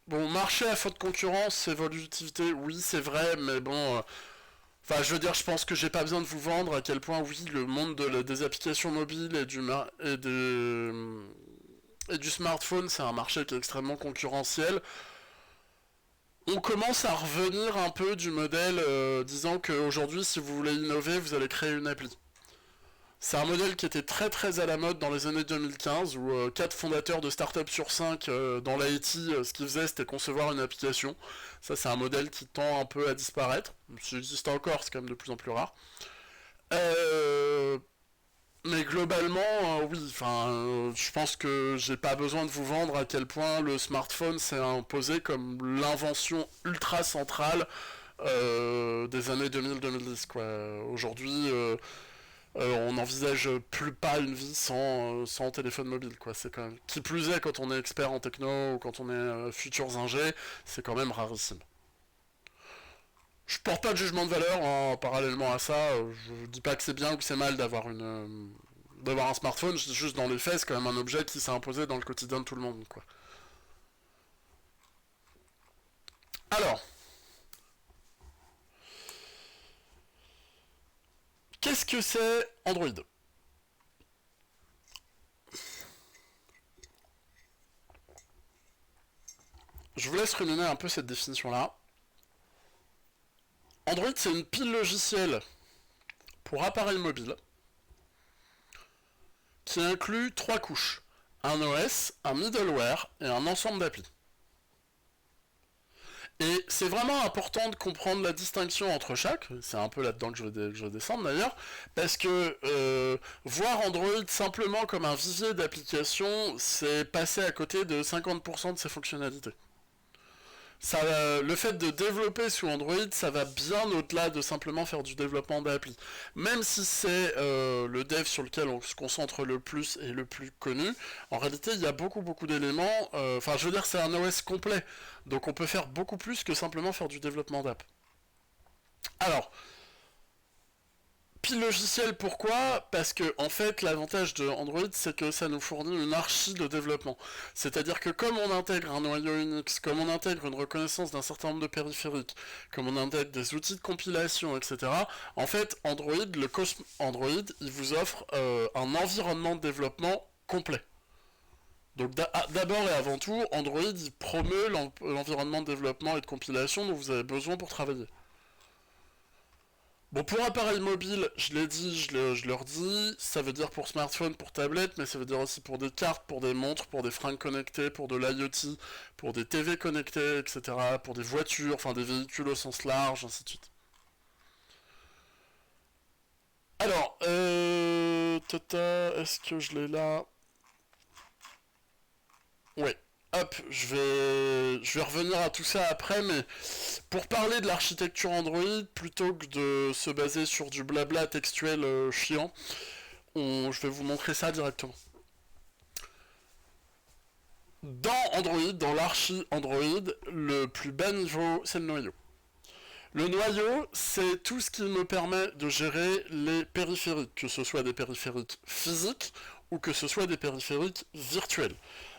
Bon, marché à faute de concurrence, évolutivité, oui c'est vrai, mais bon... Enfin, je veux dire, je pense que j'ai pas besoin de vous vendre à quel point, oui, le monde des applications mobiles et du smartphone, c'est un marché qui est extrêmement concurrentiel. On commence à revenir un peu du modèle disant qu'aujourd'hui, si vous voulez innover, vous allez créer une appli. C'est un modèle qui était très très à la mode dans les années 2015, où 4 fondateurs de start-up sur 5 dans l'IT, ce qu'ils faisaient, c'était concevoir une application. Ça, c'est un modèle qui tend un peu à disparaître. Ça existe encore, c'est quand même de plus en plus rare. Euh, mais globalement, oui, je pense que j'ai pas besoin de vous vendre à quel point le smartphone s'est imposé comme l'invention ultra centrale des années 2000-2010, quoi. Aujourd'hui, on n'envisage plus pas une vie sans téléphone mobile, quoi. C'est quand même... Qui plus est, quand on est expert en techno ou quand on est futurs ingé, c'est quand même rarissime. Je porte pas de jugement de valeur, hein, parallèlement à ça. Je dis pas que c'est bien ou que c'est mal d'avoir un smartphone. Je dis juste dans les faits, c'est quand même un objet qui s'est imposé dans le quotidien de tout le monde, quoi. Alors, qu'est-ce que c'est Android? Je vous laisse ruminer un peu cette définition-là. Android, c'est une pile logicielle pour appareil mobile qui inclut 3 couches. Un OS, un middleware et un ensemble d'applis. Et c'est vraiment important de comprendre la distinction entre chaque, c'est un peu là-dedans que je vais descendre d'ailleurs, parce que voir Android simplement comme un vivier d'applications, c'est passer à côté de 50% de ses fonctionnalités. Le fait de développer sous Android, ça va bien au-delà de simplement faire du développement d'appli. Même si c'est le dev sur lequel on se concentre le plus et le plus connu, en réalité, il y a beaucoup beaucoup d'éléments. Enfin, je veux dire, c'est un OS complet, donc on peut faire beaucoup plus que simplement faire du développement d'app. Alors, pile logiciel, pourquoi? Parce que en fait l'avantage de Android c'est que ça nous fournit une archi de développement. C'est-à-dire que comme on intègre un noyau Unix, comme on intègre une reconnaissance d'un certain nombre de périphériques, comme on intègre des outils de compilation, etc. En fait Android il vous offre un environnement de développement complet. Donc d'abord et avant tout, Android il promeut l'environnement de développement et de compilation dont vous avez besoin pour travailler. Bon, pour appareil mobile, je l'ai dit, je le redis, ça veut dire pour smartphone, pour tablette, mais ça veut dire aussi pour des cartes, pour des montres, pour des fringues connectées, pour de l'IoT, pour des TV connectées, etc., pour des voitures, enfin des véhicules au sens large, ainsi de suite. Alors, est-ce que je l'ai là? Ouais. Hop, je vais revenir à tout ça après, mais pour parler de l'architecture Android, plutôt que de se baser sur du blabla textuel chiant, je vais vous montrer ça directement. Dans Android, dans l'archi Android, le plus bas niveau, c'est le noyau. Le noyau, c'est tout ce qui me permet de gérer les périphériques, que ce soit des périphériques physiques ou que ce soit des périphériques virtuels.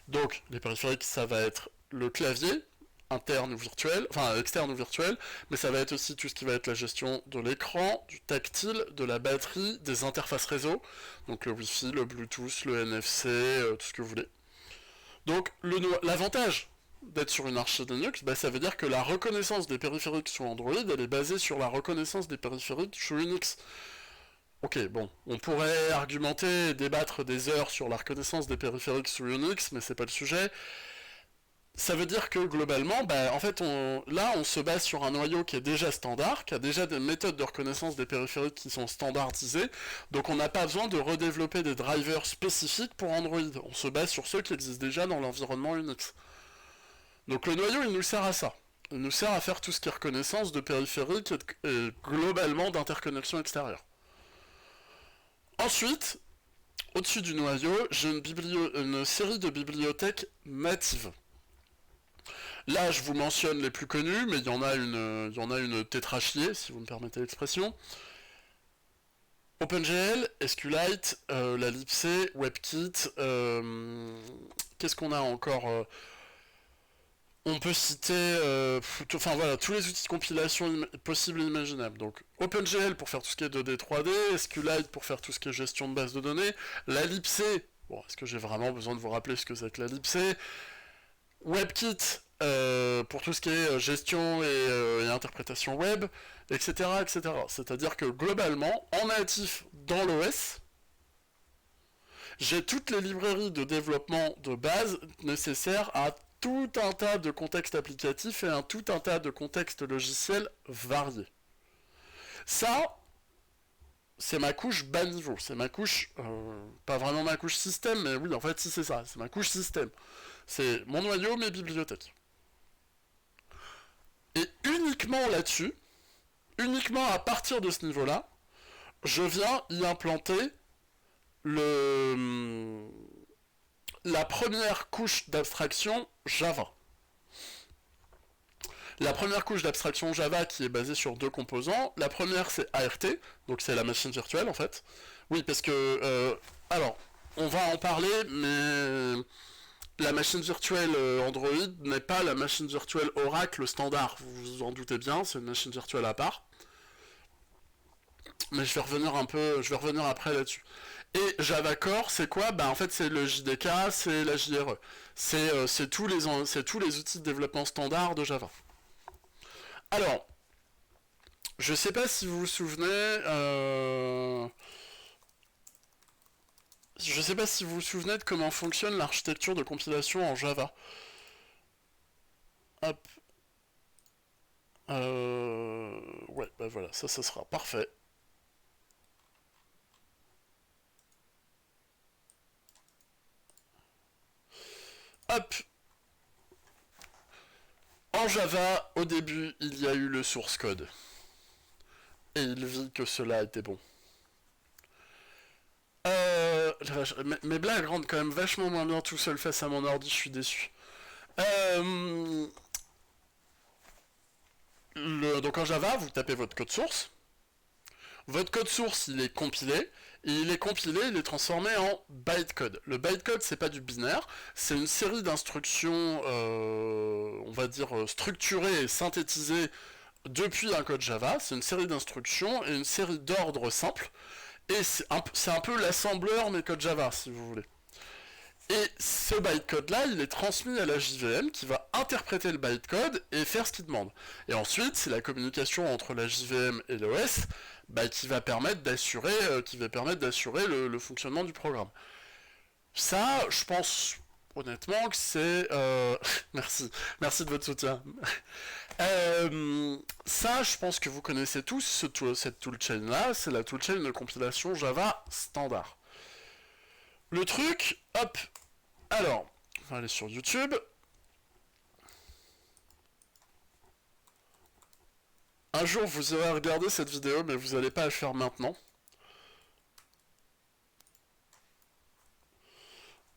Donc, les périphériques, ça va être le clavier, interne ou virtuel, enfin externe ou virtuel, mais ça va être aussi tout ce qui va être la gestion de l'écran, du tactile, de la batterie, des interfaces réseau, donc le Wi-Fi, le Bluetooth, le NFC, tout ce que vous voulez. Donc l'avantage d'être sur une archi Linux, bah, ça veut dire que la reconnaissance des périphériques sous Android, elle est basée sur la reconnaissance des périphériques sous Unix. Ok, bon, on pourrait argumenter et débattre des heures sur la reconnaissance des périphériques sous Unix, mais c'est pas le sujet. Ça veut dire que globalement, bah, en fait, là, on se base sur un noyau qui est déjà standard, qui a déjà des méthodes de reconnaissance des périphériques qui sont standardisées, donc on n'a pas besoin de redévelopper des drivers spécifiques pour Android. On se base sur ceux qui existent déjà dans l'environnement Unix. Donc le noyau, il nous sert à ça. Il nous sert à faire tout ce qui est reconnaissance de périphériques et globalement d'interconnexion extérieure. Ensuite, au-dessus du noyau, j'ai une série de bibliothèques natives. Là, je vous mentionne les plus connus, mais il y en a une tétrachier, si vous me permettez l'expression. OpenGL, SQLite, la libc, WebKit, qu'est-ce qu'on a encore on peut citer enfin voilà, tous les outils de compilation possibles et imaginables. Donc OpenGL pour faire tout ce qui est 2D, 3D, SQLite pour faire tout ce qui est gestion de base de données, la libc, bon, est-ce que j'ai vraiment besoin de vous rappeler ce que c'est que la libc, WebKit pour tout ce qui est gestion et interprétation web, etc., etc. C'est-à-dire que globalement, en natif dans l'OS, j'ai toutes les librairies de développement de base nécessaires à tout un tas de contextes applicatifs et tout un tas de contextes logiciels variés. Ça, c'est ma couche bas niveau, c'est ma couche, pas vraiment ma couche système, mais oui, en fait, si c'est ça, c'est ma couche système. C'est mon noyau, mes bibliothèques. Et uniquement là-dessus, uniquement à partir de ce niveau-là, je viens y implanter la première couche d'abstraction Java. La première couche d'abstraction Java qui est basée sur deux composants. La première c'est ART, donc c'est la machine virtuelle en fait. Oui, parce que alors on va en parler, mais la machine virtuelle Android n'est pas la machine virtuelle Oracle standard. Vous vous en doutez bien, c'est une machine virtuelle à part. Mais je vais revenir après là-dessus. Et Java Core, c'est quoi? Bah en fait c'est le JDK, c'est la JRE. C'est tous les outils de développement standard de Java. Alors, je sais pas si vous vous souvenez, je sais pas si vous vous souvenez de comment fonctionne l'architecture de compilation en Java. Hop. Ouais, bah voilà, ça sera parfait. Hop. En Java, au début, il y a eu le source code. Et il vit que cela était bon. Mes blagues rendent quand même vachement moins bien tout seul face à mon ordi, je suis déçu. Donc en Java, vous tapez votre code source. Votre code source, il est compilé. Et il est transformé en bytecode. Le bytecode, c'est pas du binaire, c'est une série d'instructions, on va dire, structurées et synthétisées depuis un code Java. C'est une série d'instructions et une série d'ordres simples. Et c'est un peu l'assembleur mais code Java, si vous voulez. Et ce bytecode-là, il est transmis à la JVM qui va interpréter le bytecode et faire ce qu'il demande. Et ensuite, c'est la communication entre la JVM et l'OS qui va permettre d'assurer le fonctionnement du programme. Ça, je pense honnêtement que c'est... merci de votre soutien. Ça, je pense que vous connaissez tous cette toolchain-là, c'est la toolchain de compilation Java standard. Le truc, hop, alors, on va aller sur YouTube. Un jour, vous aurez regardé cette vidéo, mais vous n'allez pas le faire maintenant.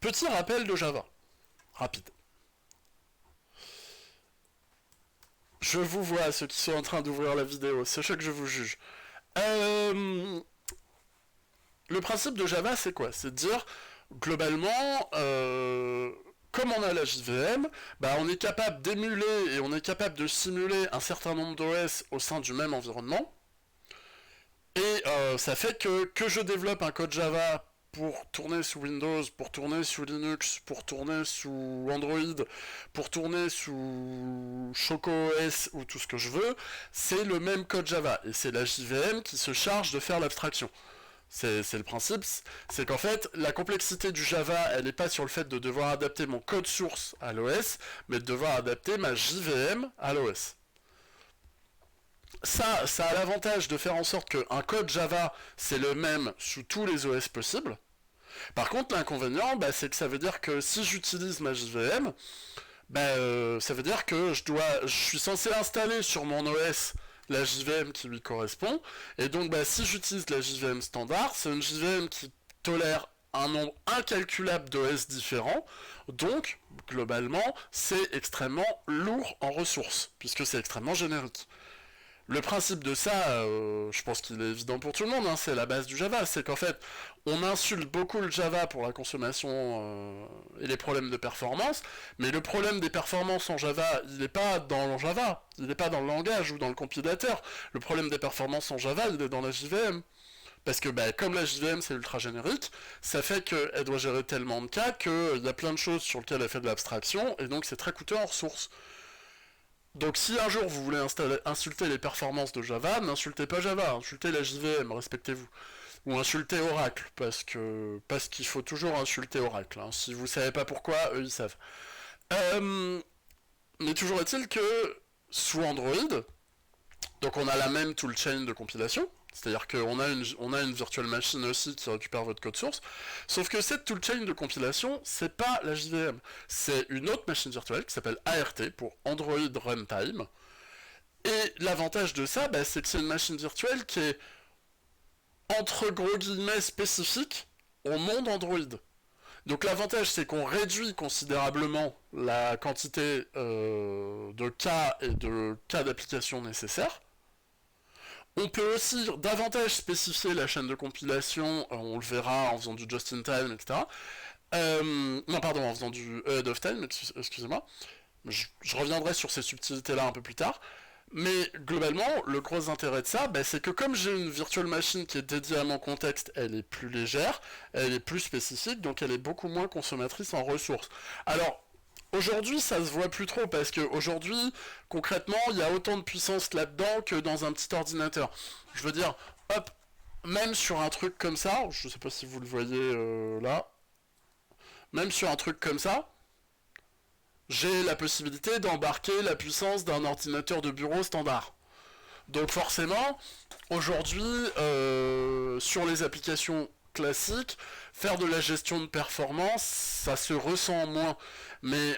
Petit rappel de Java, rapide. Je vous vois, ceux qui sont en train d'ouvrir la vidéo, sachez que je vous juge. Le principe de Java, c'est quoi? C'est de dire, globalement, comme on a la JVM, bah on est capable d'émuler et on est capable de simuler un certain nombre d'OS au sein du même environnement. Et ça fait que je développe un code Java pour tourner sous Windows, pour tourner sous Linux, pour tourner sous Android, pour tourner sous CocoOS ou tout ce que je veux, c'est le même code Java. Et c'est la JVM qui se charge de faire l'abstraction. C'est le principe, c'est qu'en fait, la complexité du Java, elle n'est pas sur le fait de devoir adapter mon code source à l'OS, mais de devoir adapter ma JVM à l'OS. Ça a l'avantage de faire en sorte qu'un code Java, c'est le même sous tous les OS possibles. Par contre, l'inconvénient, bah, c'est que ça veut dire que si j'utilise ma JVM, bah, ça veut dire que je suis censé installer sur mon OS la JVM qui lui correspond, et donc bah, si j'utilise la JVM standard, c'est une JVM qui tolère un nombre incalculable d'OS différents, donc globalement c'est extrêmement lourd en ressources, puisque c'est extrêmement générique. Le principe de ça, je pense qu'il est évident pour tout le monde, hein, c'est la base du Java, c'est qu'en fait, on insulte beaucoup le Java pour la consommation et les problèmes de performance, mais le problème des performances en Java, il n'est pas dans le Java, il n'est pas dans le langage ou dans le compilateur. Le problème des performances en Java, il est dans la JVM. Parce que bah, comme la JVM c'est ultra générique, ça fait qu'elle doit gérer tellement de cas qu'il y a plein de choses sur lesquelles elle fait de l'abstraction, et donc c'est très coûteux en ressources. Donc si un jour vous voulez insulter les performances de Java, n'insultez pas Java, insultez la JVM, respectez-vous. Ou insulter Oracle, parce qu'il faut toujours insulter Oracle. Hein. Si vous savez pas pourquoi, eux ils savent. Mais toujours est-il que sous Android, donc on a la même toolchain de compilation, c'est-à-dire qu'on a une virtual machine aussi qui récupère votre code source, sauf que cette toolchain de compilation, c'est pas la JVM, c'est une autre machine virtuelle qui s'appelle ART pour Android Runtime. Et l'avantage de ça, bah, c'est que c'est une machine virtuelle qui est entre gros guillemets spécifique au monde Android. Donc l'avantage c'est qu'on réduit considérablement la quantité de cas et de cas d'application nécessaires. On peut aussi davantage spécifier la chaîne de compilation, on le verra en faisant du just-in-time, etc. Non, pardon, en faisant du ahead of time, excusez-moi. Je reviendrai sur ces subtilités-là un peu plus tard. Mais globalement, le gros intérêt de ça, bah, c'est que comme j'ai une virtual machine qui est dédiée à mon contexte, elle est plus légère, elle est plus spécifique, donc elle est beaucoup moins consommatrice en ressources. Alors, aujourd'hui, ça se voit plus trop, parce qu'aujourd'hui, concrètement, il y a autant de puissance là-dedans que dans un petit ordinateur. Je veux dire, hop, même sur un truc comme ça, je sais pas si vous le voyez là, même sur un truc comme ça, j'ai la possibilité d'embarquer la puissance d'un ordinateur de bureau standard. Donc forcément, aujourd'hui, sur les applications classiques, faire de la gestion de performance, ça se ressent moins. Mais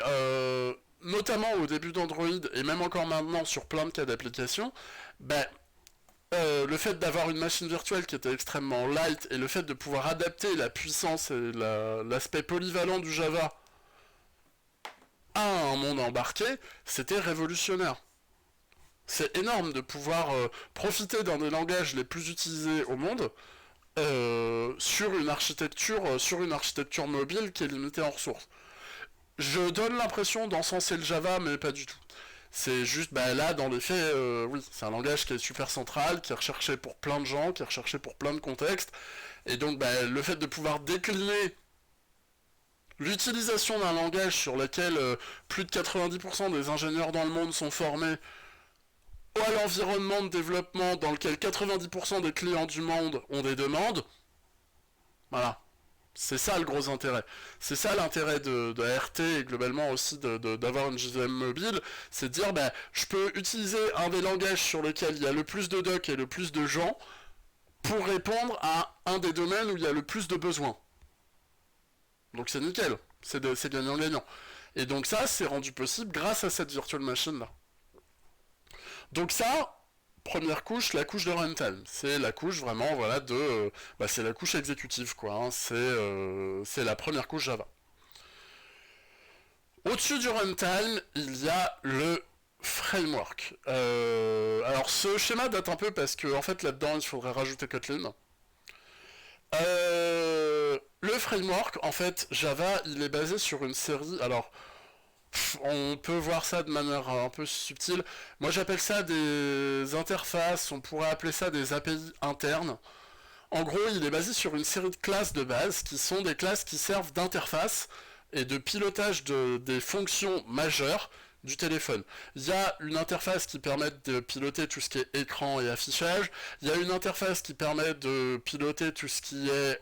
notamment au début d'Android, et même encore maintenant sur plein de cas d'applications, ben, le fait d'avoir une machine virtuelle qui était extrêmement light, et le fait de pouvoir adapter la puissance et l'aspect polyvalent du Java à un monde embarqué, c'était révolutionnaire. C'est énorme de pouvoir profiter d'un des langages les plus utilisés au monde sur une architecture mobile qui est limitée en ressources. Je donne l'impression d'encenser le Java, mais pas du tout. C'est juste, bah là, dans les faits, oui, c'est un langage qui est super central, qui est recherché pour plein de gens, qui est recherché pour plein de contextes, et donc bah, le fait de pouvoir décliner l'utilisation d'un langage sur lequel plus de 90% des ingénieurs dans le monde sont formés, ou à l'environnement de développement dans lequel 90% des clients du monde ont des demandes, voilà. C'est ça le gros intérêt. C'est ça l'intérêt de ART et globalement aussi d'avoir une JVM mobile, c'est de dire bah, je peux utiliser un des langages sur lequel il y a le plus de docs et le plus de gens pour répondre à un des domaines où il y a le plus de besoins. Donc c'est nickel, c'est gagnant-gagnant. Et donc ça, c'est rendu possible grâce à cette virtual machine là. Donc ça, première couche, la couche de runtime. C'est la couche vraiment, voilà, bah, c'est la couche exécutive, quoi. Hein. C'est la première couche Java. Au-dessus du runtime, il y a le framework. Alors ce schéma date un peu parce que en fait là-dedans il faudrait rajouter Kotlin. Le framework, en fait, Java, il est basé sur une série. Alors, on peut voir ça de manière un peu subtile. Moi, j'appelle ça des interfaces. On pourrait appeler ça des API internes. En gros, il est basé sur une série de classes de base qui sont des classes qui servent d'interface et de pilotage des fonctions majeures du téléphone. Il y a une interface qui permet de piloter tout ce qui est écran et affichage. Il y a une interface qui permet de piloter tout ce qui est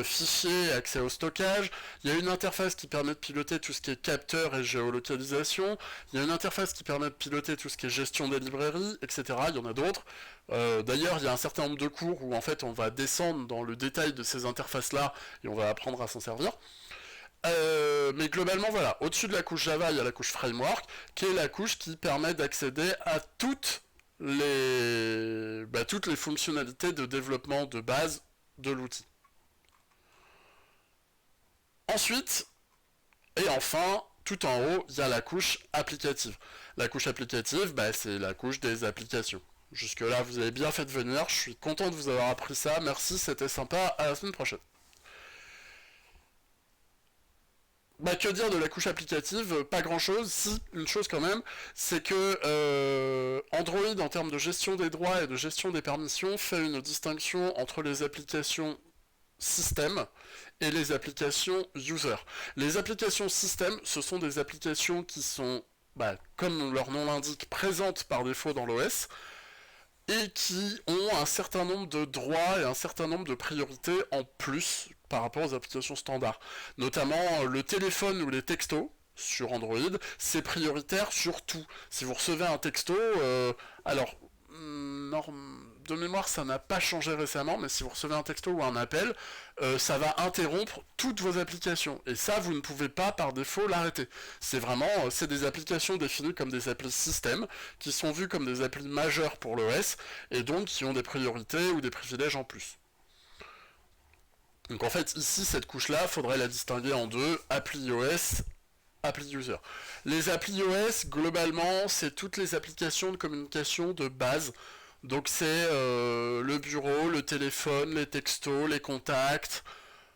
fichier et accès au stockage. Il y a une interface qui permet de piloter tout ce qui est capteur et géolocalisation. Il y a une interface qui permet de piloter tout ce qui est gestion des librairies, etc. Il y en a d'autres. D'ailleurs, il y a un certain nombre de cours où en fait on va descendre dans le détail de ces interfaces-là et on va apprendre à s'en servir. Mais globalement, voilà, au-dessus de la couche Java, il y a la couche framework, qui est la couche qui permet d'accéder à toutes les fonctionnalités de développement de base de l'outil. Ensuite, et enfin, tout en haut, il y a la couche applicative. La couche applicative, bah, c'est la couche des applications. Jusque-là, vous avez bien fait de venir, je suis content de vous avoir appris ça, merci, c'était sympa, à la semaine prochaine. Bah, que dire de la couche applicative? Pas grand chose. Si, une chose quand même, c'est que Android, en termes de gestion des droits et de gestion des permissions, fait une distinction entre les applications système et les applications user. Les applications système, ce sont des applications qui sont, bah, comme leur nom l'indique, présentes par défaut dans l'OS et qui ont un certain nombre de droits et un certain nombre de priorités en plus par rapport aux applications standards. Notamment le téléphone ou les textos sur Android, c'est prioritaire sur tout. Si vous recevez un texto, alors, de mémoire ça n'a pas changé récemment, mais si vous recevez un texto ou un appel, ça va interrompre toutes vos applications. Et ça, vous ne pouvez pas par défaut l'arrêter. C'est des applications définies comme des applis système, qui sont vues comme des applis majeures pour l'OS, et donc qui ont des priorités ou des privilèges en plus. Donc en fait, ici, cette couche-là, il faudrait la distinguer en deux, appli iOS, appli user. Les applis iOS, globalement, c'est toutes les applications de communication de base. Donc c'est le bureau, le téléphone, les textos, les contacts.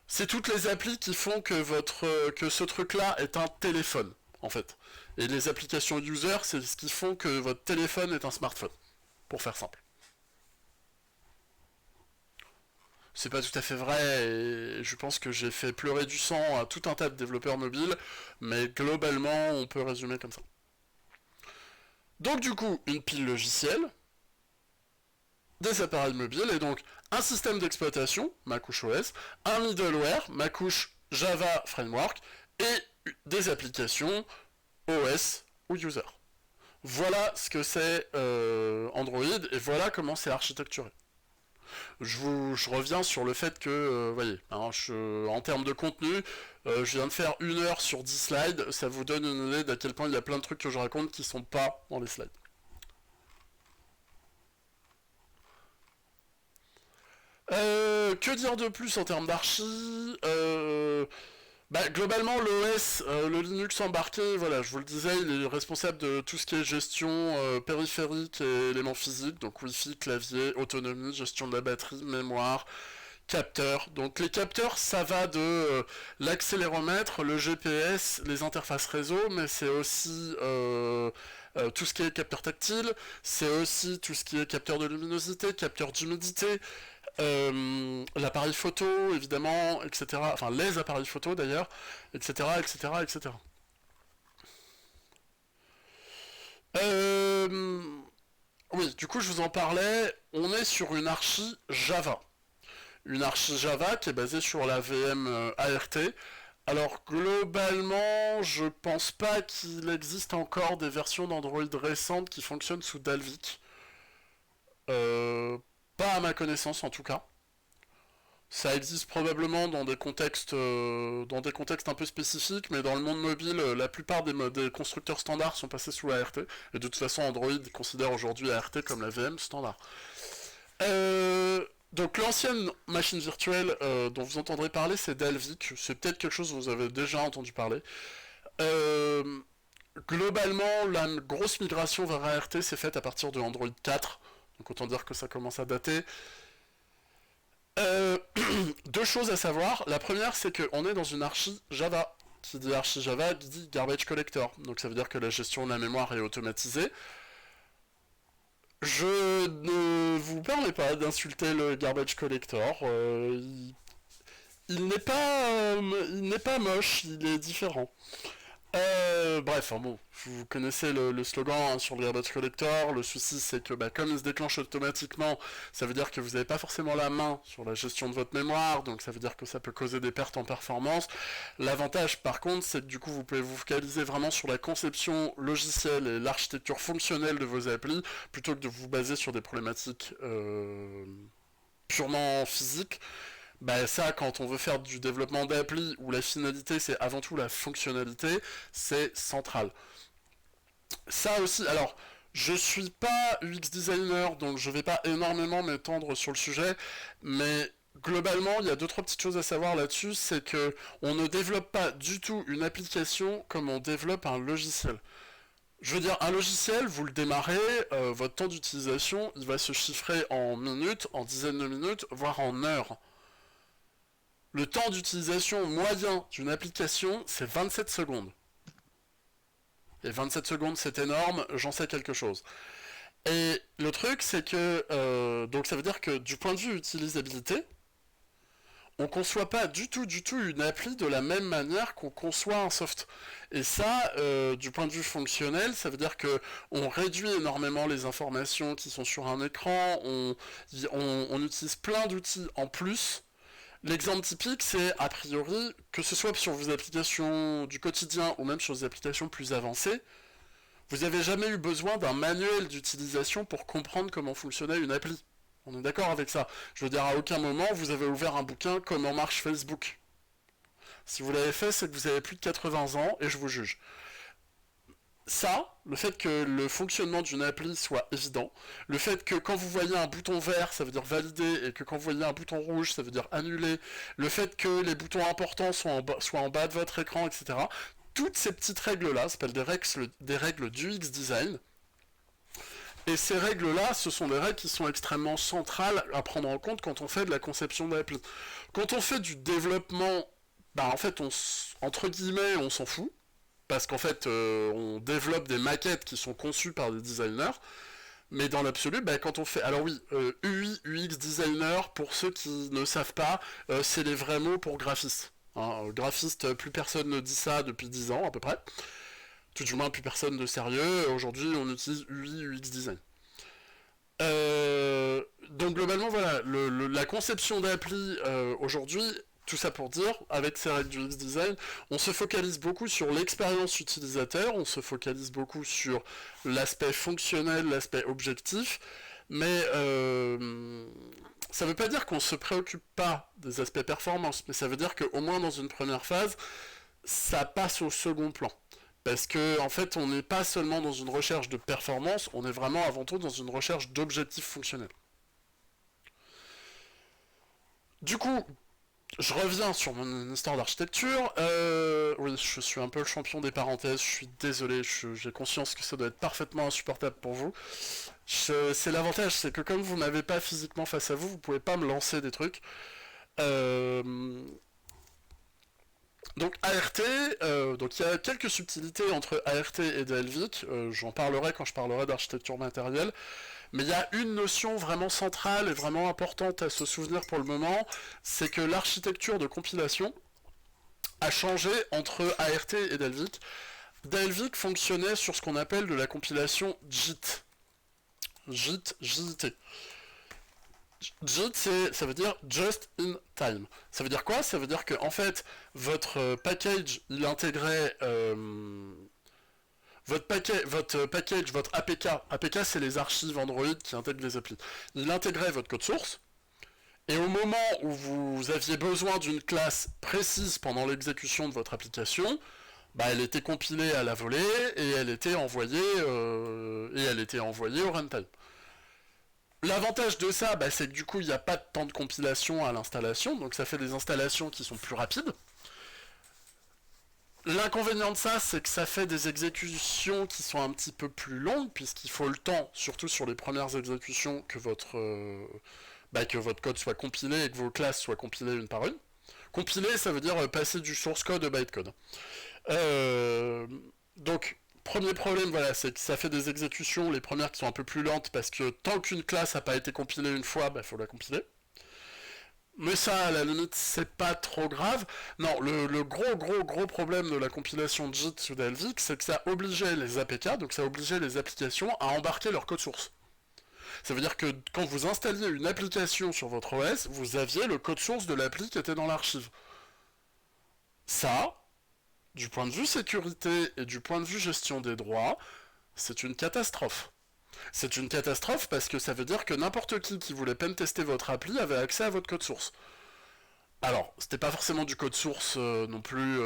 C'est toutes les applis qui font que ce truc-là est un téléphone, en fait. Et les applications user, c'est ce qui font que votre téléphone est un smartphone, pour faire simple. C'est pas tout à fait vrai, et je pense que j'ai fait pleurer du sang à tout un tas de développeurs mobiles, mais globalement, on peut résumer comme ça. Donc du coup, une pile logicielle, des appareils mobiles, et donc un système d'exploitation, ma couche OS, un middleware, ma couche Java Framework, et des applications OS ou user. Voilà ce que c'est Android, et voilà comment c'est architecturé. Je reviens sur le fait que, voyez, hein, en termes de contenu, je viens de faire 1 heure sur 10 slides, ça vous donne une idée d'à quel point il y a plein de trucs que je raconte qui sont pas dans les slides. Que dire de plus en termes d'archi bah, globalement, l'OS, le Linux embarqué, voilà, je vous le disais, il est responsable de tout ce qui est gestion périphérique et éléments physiques, donc Wi-Fi, clavier, autonomie, gestion de la batterie, mémoire, capteurs. Donc les capteurs, ça va de l'accéléromètre, le GPS, les interfaces réseau, mais c'est aussi tout ce qui est capteur tactile, c'est aussi tout ce qui est capteur de luminosité, capteur d'humidité, l'appareil photo, évidemment, etc. Enfin, les appareils photo d'ailleurs, etc., etc., etc. Oui, du coup, je vous en parlais, on est sur une archi Java. une archi Java qui est basée sur la VM ART. Alors globalement, je pense pas qu'il existe encore des versions d'Android récentes qui fonctionnent sous Dalvik. Euh, Pas à ma connaissance en tout cas. Ça existe probablement dans des contextes un peu spécifiques, mais dans le monde mobile, la plupart des constructeurs standards sont passés sous ART. Et de toute façon, Android considère aujourd'hui ART comme la VM standard. Donc l'ancienne machine virtuelle dont vous entendrez parler, c'est Dalvik. C'est peut-être quelque chose dont vous avez déjà entendu parler. Euh, Globalement, la grosse migration vers ART s'est faite à partir de Android 4. Donc autant dire que ça commence à dater. Euh, Deux choses à savoir. La première, c'est qu'on est dans une archi Java. Qui dit archi Java dit garbage collector. Donc ça veut dire que la gestion de la mémoire est automatisée. Je ne vous permets pas d'insulter le garbage collector. Il n'est pas, il n'est pas moche, il est différent. Bref, hein, bon, vous connaissez le slogan hein, sur le garbage collector. Le souci, c'est que comme il se déclenche automatiquement, ça veut dire que vous n'avez pas forcément la main sur la gestion de votre mémoire, donc ça veut dire que ça peut causer des pertes en performance. L'avantage, par contre, c'est que du coup, vous pouvez vous focaliser vraiment sur la conception logicielle et l'architecture fonctionnelle de vos applis, plutôt que de vous baser sur des problématiques purement physiques. Ça, quand on veut faire du développement d'appli où la finalité c'est avant tout la fonctionnalité, c'est central. Ça aussi, alors, je suis pas UX designer, donc je vais pas énormément m'étendre sur le sujet, mais globalement, il y a deux trois petites choses à savoir là-dessus, c'est que on ne développe pas du tout une application comme on développe un logiciel. Je veux dire, un logiciel, vous le démarrez, votre temps d'utilisation, il va se chiffrer en minutes, en dizaines de minutes, voire en heures. Le temps d'utilisation moyen d'une application, c'est 27 secondes. Et 27 secondes, c'est énorme, j'en sais quelque chose. Et le truc, c'est que... donc ça veut dire que du point de vue utilisabilité, on ne conçoit pas du tout une appli de la même manière qu'on conçoit un soft. Et ça, du point de vue fonctionnel, ça veut dire que on réduit énormément les informations qui sont sur un écran, on utilise plein d'outils en plus. L'exemple typique, c'est a priori, que ce soit sur vos applications du quotidien ou même sur des applications plus avancées, vous n'avez jamais eu besoin d'un manuel d'utilisation pour comprendre comment fonctionnait une appli. On est d'accord avec ça. Je veux dire, à aucun moment, vous avez ouvert un bouquin Comment marche Facebook. Si vous l'avez fait, c'est que vous avez plus de 80 ans et je vous juge. Ça, le fait que le fonctionnement d'une appli soit évident, le fait que quand vous voyez un bouton vert, ça veut dire valider, et que quand vous voyez un bouton rouge, ça veut dire annuler, le fait que les boutons importants soient en bas de votre écran, etc. Toutes ces petites règles-là s'appellent des règles du UX design. Et ces règles-là, ce sont des règles qui sont extrêmement centrales à prendre en compte quand on fait de la conception d'appli. Quand on fait du développement, en fait, entre guillemets, on s'en fout. Parce qu'en fait, on développe des maquettes qui sont conçues par des designers, mais dans l'absolu, quand on fait... Alors oui, UI, UX designer, pour ceux qui ne savent pas, c'est les vrais mots pour graphiste. Hein, graphiste, plus personne ne dit ça depuis 10 ans à peu près. Tout du moins, plus personne de sérieux. Aujourd'hui, on utilise UI, UX design. Donc globalement, voilà, la conception d'appli aujourd'hui... Tout ça pour dire, avec ces règles du UX design, on se focalise beaucoup sur l'expérience utilisateur, on se focalise beaucoup sur l'aspect fonctionnel, l'aspect objectif, mais ça ne veut pas dire qu'on ne se préoccupe pas des aspects performance, mais ça veut dire qu'au moins dans une première phase, ça passe au second plan. Parce que en fait, on n'est pas seulement dans une recherche de performance, on est vraiment avant tout dans une recherche d'objectifs fonctionnels. Du coup, je reviens sur mon histoire d'architecture. Oui, je suis un peu le champion des parenthèses. Je suis désolé. J'ai conscience que ça doit être parfaitement insupportable pour vous. C'est l'avantage, c'est que comme vous m'avez pas physiquement face à vous, vous pouvez pas me lancer des trucs. Donc ART, donc il y a quelques subtilités entre ART et Dalvik. J'en parlerai quand je parlerai d'architecture matérielle. Mais il y a une notion vraiment centrale et vraiment importante à se souvenir pour le moment, c'est que l'architecture de compilation a changé entre ART et Dalvik. Dalvik fonctionnait sur ce qu'on appelle de la compilation JIT. JIT, JIT. JIT, ça veut dire Just in Time. Ça veut dire quoi? Ça veut dire que en fait, votre package, il intégrait votre package, votre APK. APK, c'est les archives Android qui intègrent les applis. Il intégrait votre code source. Et au moment où vous aviez besoin d'une classe précise pendant l'exécution de votre application, bah, elle était compilée à la volée et elle était envoyée au runtime. L'avantage de ça, bah, c'est que du coup, il n'y a pas de temps de compilation à l'installation, donc ça fait des installations qui sont plus rapides. L'inconvénient de ça, c'est que ça fait des exécutions qui sont un petit peu plus longues, puisqu'il faut le temps, surtout sur les premières exécutions, que votre code soit compilé et que vos classes soient compilées une par une. Compiler, ça veut dire passer du source code au bytecode. Euh, donc, premier problème, voilà, c'est que ça fait des exécutions, les premières qui sont un peu plus lentes, parce que tant qu'une classe n'a pas été compilée une fois, bah, faut la compiler. Mais ça, à la limite, c'est pas trop grave. Non, le gros problème de la compilation JIT sous Dalvik, c'est que ça obligeait les APK, donc ça obligeait les applications à embarquer leur code source. Ça veut dire que quand vous installiez une application sur votre OS, vous aviez le code source de l'appli qui était dans l'archive. Ça, du point de vue sécurité et du point de vue gestion des droits, c'est une catastrophe. C'est une catastrophe parce que ça veut dire que n'importe qui voulait pentester votre appli avait accès à votre code source. Alors, c'était pas forcément du code source non plus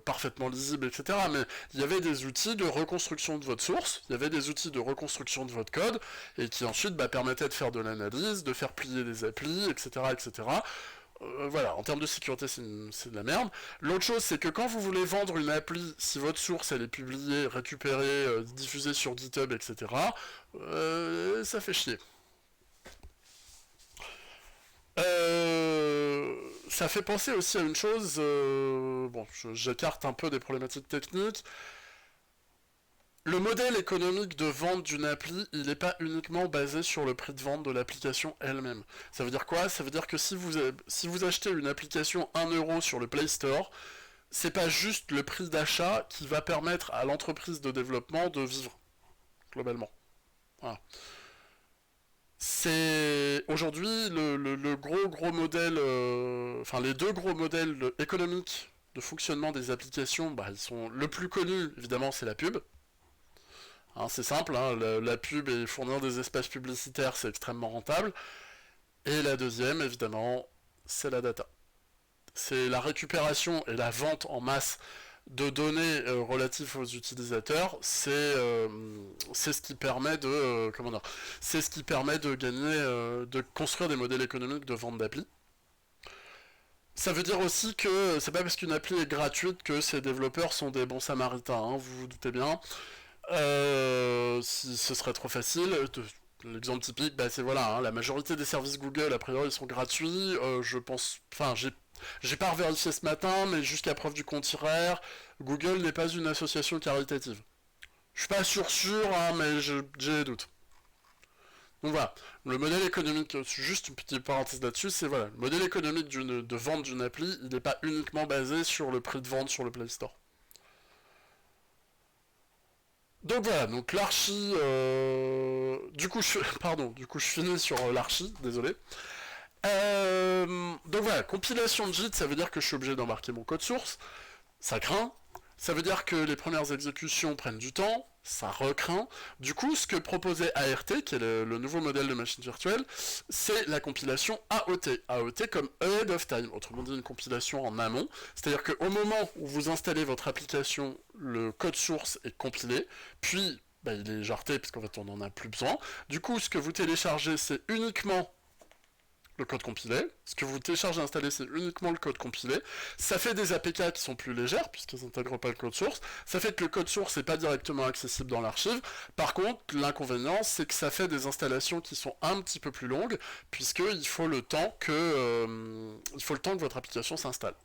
parfaitement lisible, etc. Mais il y avait des outils de reconstruction de votre source, il y avait des outils de reconstruction de votre code, et qui ensuite permettaient de faire de l'analyse, de faire plier des applis, etc. etc. Voilà, en termes de sécurité, c'est de la merde. L'autre chose, c'est que quand vous voulez vendre une appli, si votre source elle est publiée, récupérée, diffusée sur GitHub, etc., ça fait chier. Ça fait penser aussi à une chose, bon, j'écarte un peu des problématiques techniques. Le modèle économique de vente d'une appli, il n'est pas uniquement basé sur le prix de vente de l'application elle-même. Ça veut dire quoi? Ça veut dire que si vous achetez une application 1 € sur le Play Store, c'est pas juste le prix d'achat qui va permettre à l'entreprise de développement de vivre, globalement. Voilà. C'est aujourd'hui le gros modèle, enfin les deux gros modèles économiques de fonctionnement des applications, bah, ils sont le plus connu évidemment c'est la pub. Hein, c'est simple, hein, la pub et fournir des espaces publicitaires c'est extrêmement rentable. Et la deuxième évidemment c'est la data. C'est la récupération et la vente en masse de données relatives aux utilisateurs, c'est ce qui permet de comment dire, c'est ce qui permet de gagner, de construire des modèles économiques de vente d'appli. Ça veut dire aussi que c'est pas parce qu'une appli est gratuite que ses développeurs sont des bons samaritains, hein, vous vous doutez bien. Si ce serait trop facile, l'exemple typique, bah, c'est voilà, hein, la majorité des services Google a priori ils sont gratuits. Je pense, enfin j'ai pas revérifié ce matin, mais jusqu'à preuve du contraire, Google n'est pas une association caritative. Je suis pas sûr, hein, mais j'ai des doutes. Donc voilà, le modèle économique, juste une petite parenthèse là-dessus, c'est voilà, le modèle économique de vente d'une appli, il n'est pas uniquement basé sur le prix de vente sur le Play Store. Donc voilà, donc l'archi, du coup je finis sur l'archi, désolé. Donc voilà, compilation de JIT, ça veut dire que je suis obligé d'embarquer mon code source. Ça craint. Ça veut dire que les premières exécutions prennent du temps. Ça recraint. Du coup, ce que proposait ART, qui est le nouveau modèle de machine virtuelle, c'est la compilation AOT. AOT comme Ahead of Time, autrement dit une compilation en amont. C'est-à-dire qu'au moment où vous installez votre application, le code source est compilé, puis bah, il est jarté, parce qu'en fait on n'en a plus besoin. Du coup, ce que vous téléchargez, c'est uniquement le code compilé. Ce que vous téléchargez et installez, c'est uniquement le code compilé. Ça fait des APK qui sont plus légères, puisqu'ils n'intègrent pas le code source. Ça fait que le code source n'est pas directement accessible dans l'archive. Par contre, l'inconvénient, c'est que ça fait des installations qui sont un petit peu plus longues, puisqu'il faut le temps que votre application s'installe.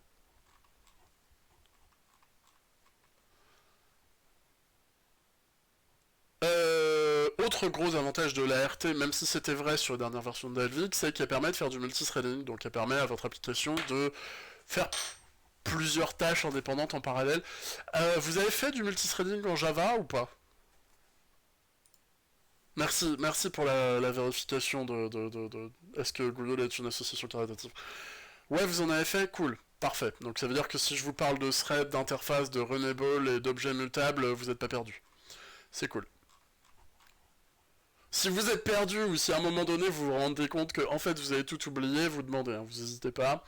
Autre gros avantage de l'ART, même si c'était vrai sur la dernière version de Dalvik, c'est qu'elle permet de faire du multithreading, donc elle permet à votre application de faire plusieurs tâches indépendantes en parallèle. Vous avez fait du multithreading en Java ou pas? Merci pour la vérification est-ce que Google est une association caritative. Ouais, vous en avez fait, cool, parfait. Donc ça veut dire que si je vous parle de thread, d'interface, de runnable et d'objets mutables, vous n'êtes pas perdu. C'est cool. Si vous êtes perdu ou si à un moment donné vous vous rendez compte que en fait vous avez tout oublié, vous demandez, hein, vous n'hésitez pas.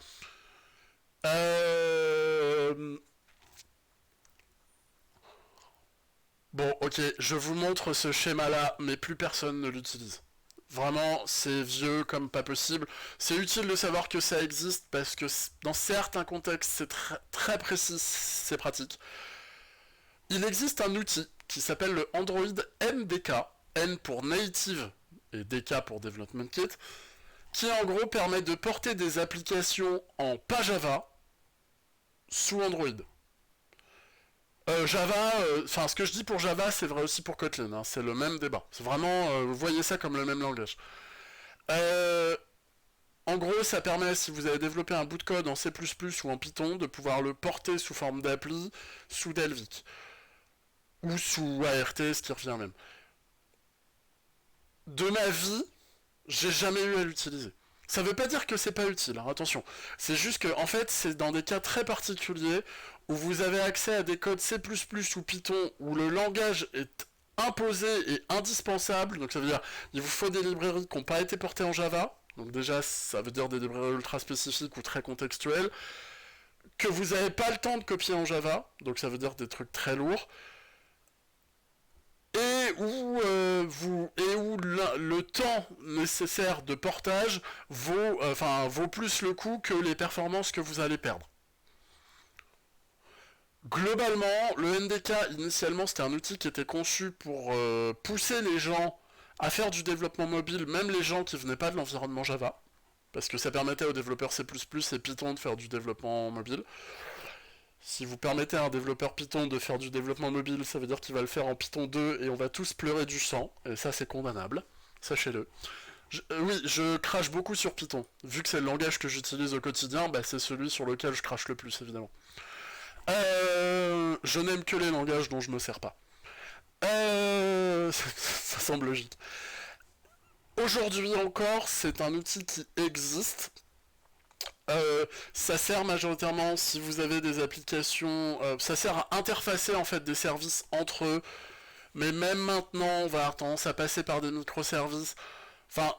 Euh... Bon, ok, je vous montre ce schéma-là, mais plus personne ne l'utilise. Vraiment, c'est vieux comme pas possible. C'est utile de savoir que ça existe parce que dans certains contextes, c'est très précis, c'est pratique. Il existe un outil qui s'appelle le Android MDK, N pour Native et DK pour Development Kit, qui en gros permet de porter des applications en pas Java sous Android. Java, enfin ce que je dis pour Java, c'est vrai aussi pour Kotlin, hein, c'est le même débat. C'est vraiment, vous voyez ça comme le même langage. Euh, En gros, ça permet, si vous avez développé un bout de code en C++ ou en Python, de pouvoir le porter sous forme d'appli sous Delvik. Ou sous ART, ce qui revient même. De ma vie, j'ai jamais eu à l'utiliser. Ça veut pas dire que c'est pas utile, hein, attention. C'est juste que, en fait, c'est dans des cas très particuliers où vous avez accès à des codes C++ ou Python où le langage est imposé et indispensable. Donc ça veut dire il vous faut des librairies qui n'ont pas été portées en Java. Donc déjà, ça veut dire des librairies ultra spécifiques ou très contextuelles que vous n'avez pas le temps de copier en Java. Donc ça veut dire des trucs très lourds. Et où le temps nécessaire de portage vaut plus le coup que les performances que vous allez perdre. Globalement, le NDK, initialement, c'était un outil qui était conçu pour pousser les gens à faire du développement mobile, même les gens qui venaient pas de l'environnement Java, parce que ça permettait aux développeurs C++ et Python de faire du développement mobile. Si vous permettez à un développeur Python de faire du développement mobile, ça veut dire qu'il va le faire en Python 2 et on va tous pleurer du sang, et ça c'est condamnable, sachez-le. Oui, je crache beaucoup sur Python. Vu que c'est le langage que j'utilise au quotidien, bah, c'est celui sur lequel je crache le plus, évidemment. Je n'aime que les langages dont je me sers pas. Ça semble logique. Aujourd'hui encore, c'est un outil qui existe. Ça sert majoritairement si vous avez des applications. Ça sert à interfacer en fait des services entre eux. Mais même maintenant, on va avoir tendance à passer par des microservices. Enfin,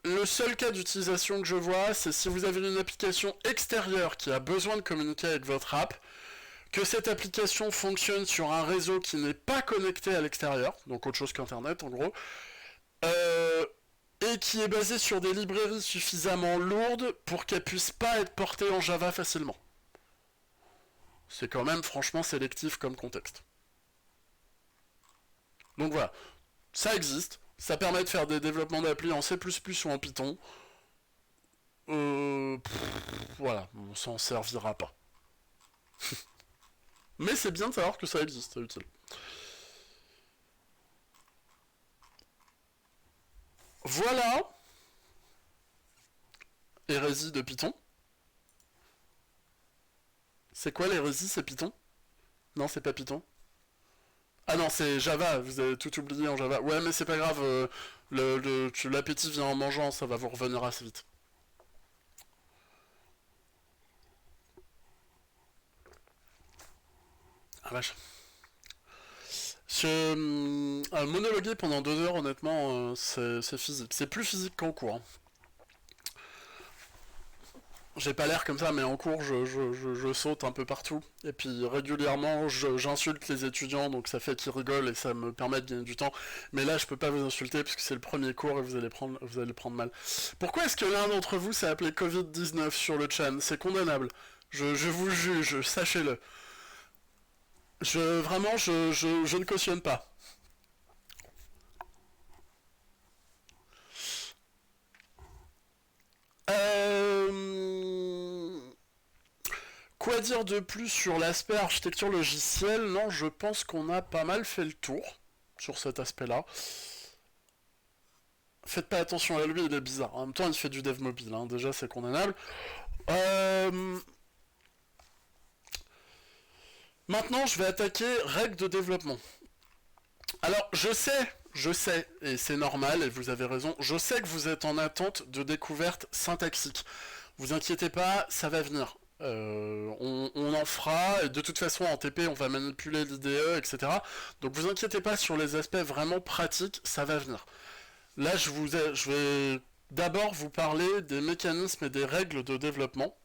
le seul cas d'utilisation que je vois, c'est si vous avez une application extérieure qui a besoin de communiquer avec votre app, que cette application fonctionne sur un réseau qui n'est pas connecté à l'extérieur, donc autre chose qu'Internet en gros, euh, et qui est basé sur des librairies suffisamment lourdes pour qu'elles puissent pas être portées en Java facilement. C'est quand même franchement sélectif comme contexte. Donc voilà, ça existe, ça permet de faire des développements d'appli en C++ ou en Python. Voilà, on s'en servira pas. Mais c'est bien de savoir que ça existe, c'est utile. Voilà, hérésie de Python. C'est quoi l'hérésie, c'est Python? Non, c'est pas Python. Ah non, c'est Java, vous avez tout oublié en Java. Ouais, mais c'est pas grave, l'appétit vient en mangeant, ça va vous revenir assez vite. Ah vache. Monologuer pendant 2 heures, honnêtement, c'est physique. C'est plus physique qu'en cours, hein. J'ai pas l'air comme ça, mais en cours, je saute un peu partout. Et puis régulièrement, j'insulte les étudiants, donc ça fait qu'ils rigolent et ça me permet de gagner du temps. Mais là, je peux pas vous insulter parce que c'est le premier cours et vous allez prendre mal. Pourquoi est-ce que l'un d'entre vous s'est appelé Covid-19 sur le chat? C'est condamnable. Je vous juge, sachez-le. Vraiment, je ne cautionne pas. Euh... Quoi dire de plus sur l'aspect architecture logicielle? Non, je pense qu'on a pas mal fait le tour sur cet aspect-là. Faites pas attention à lui, il est bizarre. En même temps, il fait du dev mobile, hein. Déjà c'est condamnable. Euh... Maintenant, je vais attaquer règles de développement. Alors, je sais, je sais, et c'est normal, et vous avez raison, je sais que vous êtes en attente de découvertes syntaxiques. Vous inquiétez pas, ça va venir. On en fera, et de toute façon en TP on va manipuler l'IDE, etc. Donc vous inquiétez pas sur les aspects vraiment pratiques, ça va venir. Là je vais d'abord vous parler des mécanismes et des règles de développement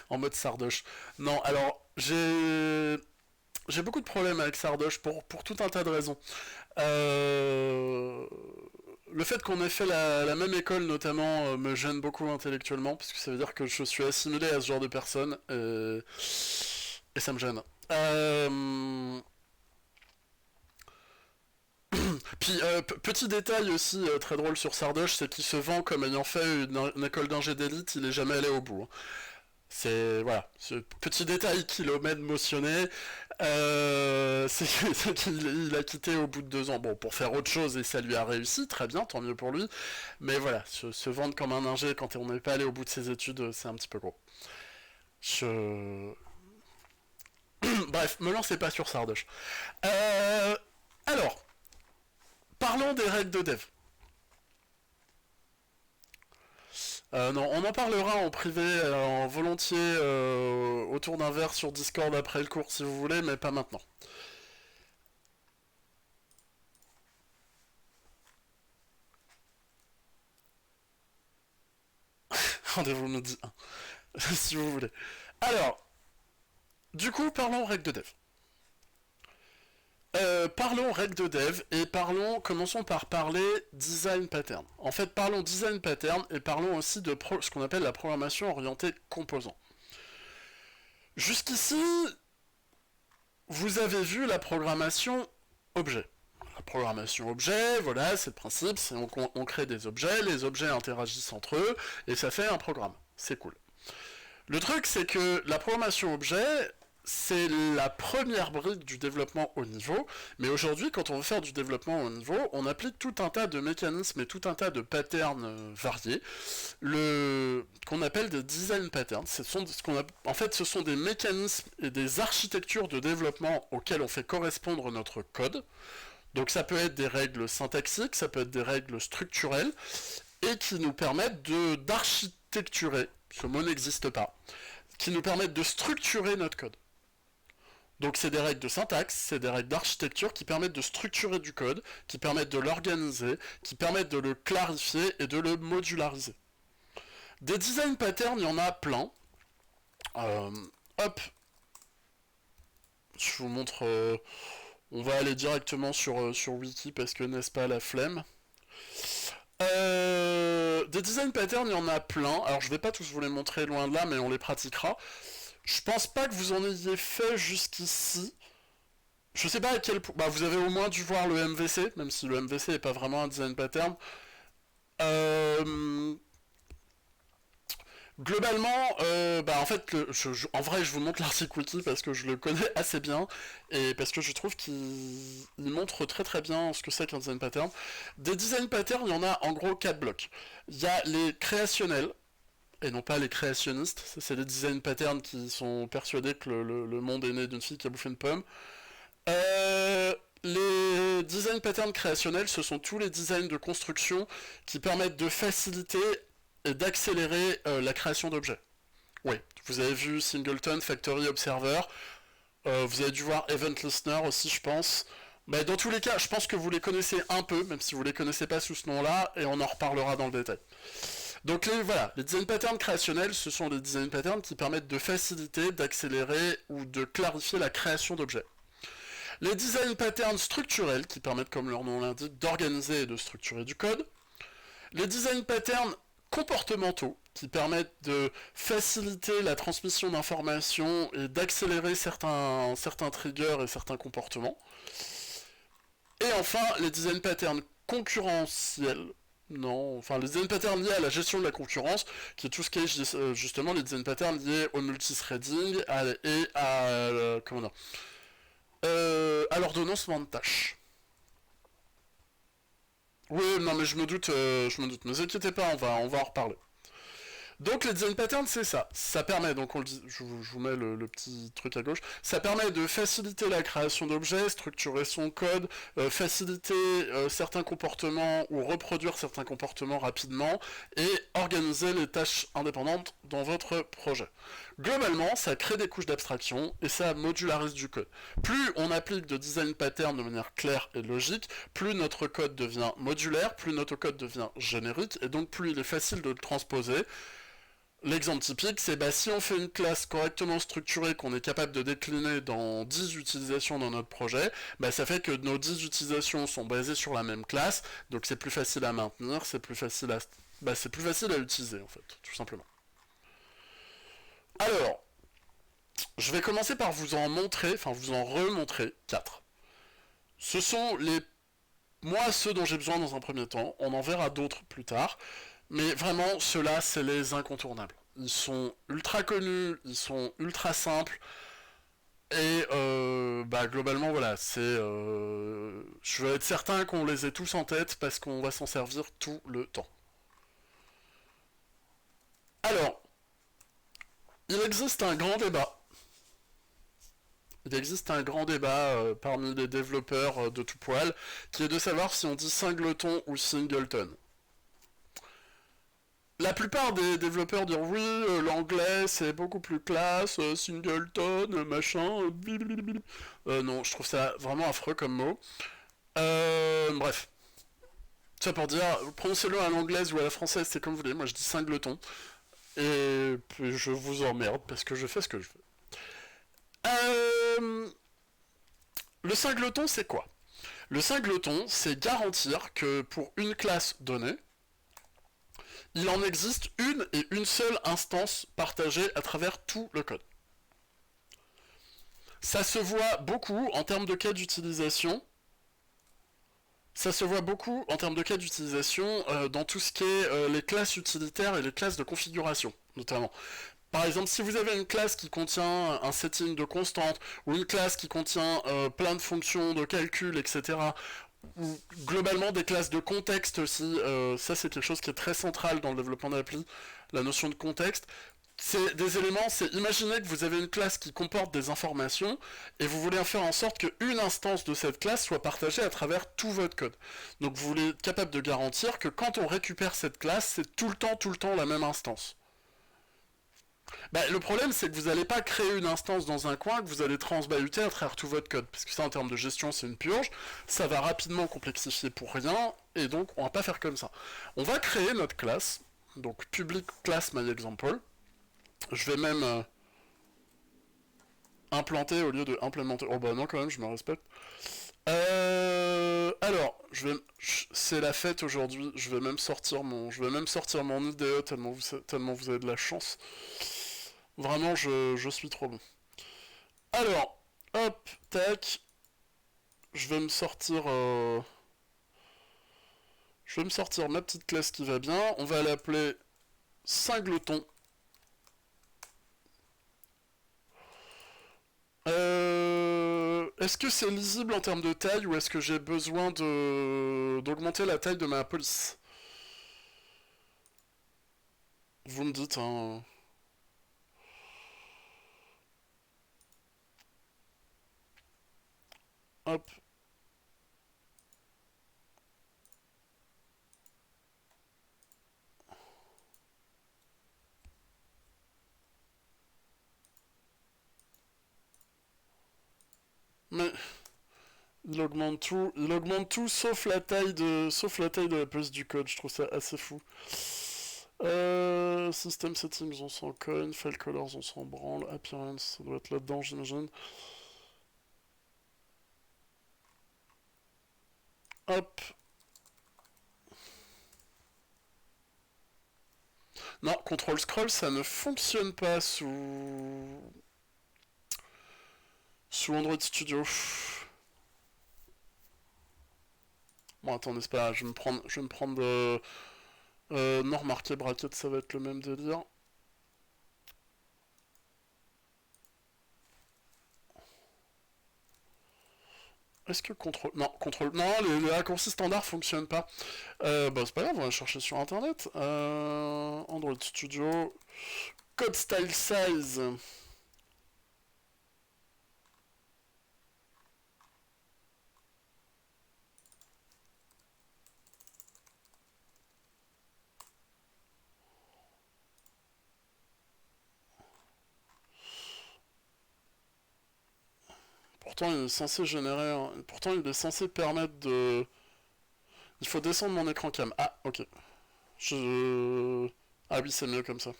en mode sardoche. Non, alors j'ai beaucoup de problèmes avec sardoche pour tout un tas de raisons. Euh, le fait qu'on ait fait la même école notamment me gêne beaucoup intellectuellement parce que ça veut dire que je suis assimilé à ce genre de personnes et ça me gêne. Puis petit détail aussi très drôle sur Sardoche, c'est qu'il se vend comme ayant fait une école d'ingé d'élite, il est jamais allé au bout, hein. C'est voilà, ce petit détail qu'il omet de mentionner, c'est qu'il a quitté au bout de 2 ans. Bon, pour faire autre chose et ça lui a réussi, très bien, tant mieux pour lui. Mais voilà, se vendre comme un ingé quand on n'est pas allé au bout de ses études, c'est un petit peu gros. Je... Bref, me lancez pas sur Sardoche. Euh, alors, parlons des règles de dev. Non, on en parlera en privé, en volontiers, autour d'un verre sur Discord après le cours si vous voulez, mais pas maintenant. Rendez-vous midi 1, si vous voulez. Alors, du coup, parlons règles de dev. Parlons règles de dev et commençons par parler design pattern. En fait, parlons design pattern et parlons aussi de ce qu'on appelle la programmation orientée composant. Jusqu'ici, vous avez vu la programmation objet. La programmation objet, voilà, c'est le principe, c'est on crée des objets, les objets interagissent entre eux et ça fait un programme. C'est cool. Le truc, c'est que la programmation objet, c'est la première brique du développement haut niveau, mais aujourd'hui, quand on veut faire du développement haut niveau, on applique tout un tas de mécanismes et tout un tas de patterns variés, qu'on appelle des design patterns. En fait, ce sont des mécanismes et des architectures de développement auxquelles on fait correspondre notre code. Donc ça peut être des règles syntaxiques, ça peut être des règles structurelles, et qui nous permettent d'architecturer, ce mot n'existe pas, qui nous permettent de structurer notre code. Donc c'est des règles de syntaxe, c'est des règles d'architecture qui permettent de structurer du code, qui permettent de l'organiser, qui permettent de le clarifier et de le modulariser. Des design patterns, il y en a plein. Euh, Hop, je vous montre... on va aller directement sur Wiki parce que n'est-ce pas la flemme. Des design patterns, il y en a plein. Alors je vais pas tous vous les montrer loin de là, mais on les pratiquera. Je pense pas que vous en ayez fait jusqu'ici. Je sais pas à quel point. Bah, vous avez au moins dû voir le MVC, même si le MVC n'est pas vraiment un design pattern. Euh, Globalement, bah en fait, en vrai, je vous montre l'article wiki parce que je le connais assez bien et parce que je trouve qu'il montre très très bien ce que c'est qu'un design pattern. Des design patterns, il y en a en gros 4 blocs. Il y a les créationnels, et non pas les créationnistes. C'est des design patterns qui sont persuadés que le monde est né d'une fille qui a bouffé une pomme. Les design patterns créationnels, ce sont tous les designs de construction qui permettent de faciliter et d'accélérer la création d'objets. Oui, vous avez vu Singleton, Factory, Observer, vous avez dû voir Event Listener aussi, je pense. Mais dans tous les cas, je pense que vous les connaissez un peu, même si vous les connaissez pas sous ce nom-là, et on en reparlera dans le détail. Donc voilà, les design patterns créationnels, ce sont des design patterns qui permettent de faciliter, d'accélérer ou de clarifier la création d'objets. Les design patterns structurels, qui permettent, comme leur nom l'indique, d'organiser et de structurer du code. Les design patterns comportementaux, qui permettent de faciliter la transmission d'informations et d'accélérer certains triggers et certains comportements. Et enfin, les design patterns concurrentiels. Non, enfin les design patterns liés à la gestion de la concurrence, qui est tout ce qui est justement les design patterns liés au multithreading et à l'ordonnancement de tâches. Oui, non mais je me doute, ne vous inquiétez pas, on va en reparler. Donc les design patterns, c'est ça. Ça permet, donc on le dit, je vous mets le petit truc à gauche, ça permet de faciliter la création d'objets, structurer son code, faciliter certains comportements ou reproduire certains comportements rapidement et organiser les tâches indépendantes dans votre projet. Globalement, ça crée des couches d'abstraction et ça modularise du code. Plus on applique de design pattern de manière claire et logique, plus notre code devient modulaire, plus notre code devient générique et donc plus il est facile de le transposer. L'exemple typique, c'est si on fait une classe correctement structurée qu'on est capable de décliner dans 10 utilisations dans notre projet, ça fait que nos 10 utilisations sont basées sur la même classe, donc c'est plus facile à maintenir, c'est plus facile à utiliser en fait, tout simplement. Alors, je vais commencer par vous en remontrer 4. Ce sont ceux dont j'ai besoin dans un premier temps, on en verra d'autres plus tard. Mais vraiment, ceux-là, c'est les incontournables. Ils sont ultra connus, ils sont ultra simples. Et globalement, voilà, je veux être certain qu'on les ait tous en tête parce qu'on va s'en servir tout le temps. Alors, il existe un grand débat. Il existe un grand débat parmi les développeurs de tout poil, qui est de savoir si on dit singleton ou singleton. La plupart des développeurs disent oui, l'anglais c'est beaucoup plus classe, singleton, machin, non, je trouve ça vraiment affreux comme mot. Bref. Ça pour dire, prononcez-le à l'anglaise ou à la française, c'est comme vous voulez, moi je dis singleton. Et puis je vous emmerde parce que je fais ce que je veux. Le singleton c'est quoi? Le singleton c'est garantir que pour une classe donnée, il en existe une et une seule instance partagée à travers tout le code. Ça se voit beaucoup en termes de cas d'utilisation. Dans tout ce qui est les classes utilitaires et les classes de configuration, notamment. Par exemple, si vous avez une classe qui contient un setting de constante, ou une classe qui contient plein de fonctions de calcul, etc., ou globalement des classes de contexte aussi, ça c'est quelque chose qui est très central dans le développement d'appli, la notion de contexte. C'est des éléments, c'est imaginer que vous avez une classe qui comporte des informations et vous voulez faire en sorte qu'une instance de cette classe soit partagée à travers tout votre code. Donc vous voulez être capable de garantir que quand on récupère cette classe, c'est tout le temps la même instance. Le problème, c'est que vous n'allez pas créer une instance dans un coin que vous allez transbahuter à travers tout votre code. Parce que ça, en termes de gestion, c'est une purge. Ça va rapidement complexifier pour rien. Et donc, on va pas faire comme ça. On va créer notre classe. Donc, public class myExample. Je vais même implanter au lieu de implémenter. Oh bah non, quand même, je me respecte. Alors, c'est la fête aujourd'hui. Je vais même sortir mon IDE tellement vous avez de la chance. Vraiment, je suis trop bon. Alors, hop, tac. Je vais me sortir ma petite classe qui va bien. On va l'appeler Singleton. Est-ce que c'est lisible en termes de taille ou est-ce que j'ai besoin d'augmenter la taille de ma police? Vous me dites, hein. Hop. Mais il augmente tout sauf la taille de la police du code. Je trouve ça assez fou. System settings, on s'en cogne. File colors, on s'en branle. Appearance, ça doit être là-dedans, j'imagine. Hop. Non, contrôle scroll, ça ne fonctionne pas sous Android Studio. Bon, attendez, c'est pas grave, je vais me prendre non, remarquez, bracket, ça va être le même délire. Est-ce que contrôle... Non, contrôle... Non, les raccourcis standards fonctionnent pas. Bah c'est pas grave, on va chercher sur internet. Android Studio... Code style size... Pourtant il est censé générer... Pourtant il est censé permettre de... Il faut descendre mon écran cam. Ah, ok. Ah oui, c'est mieux comme ça.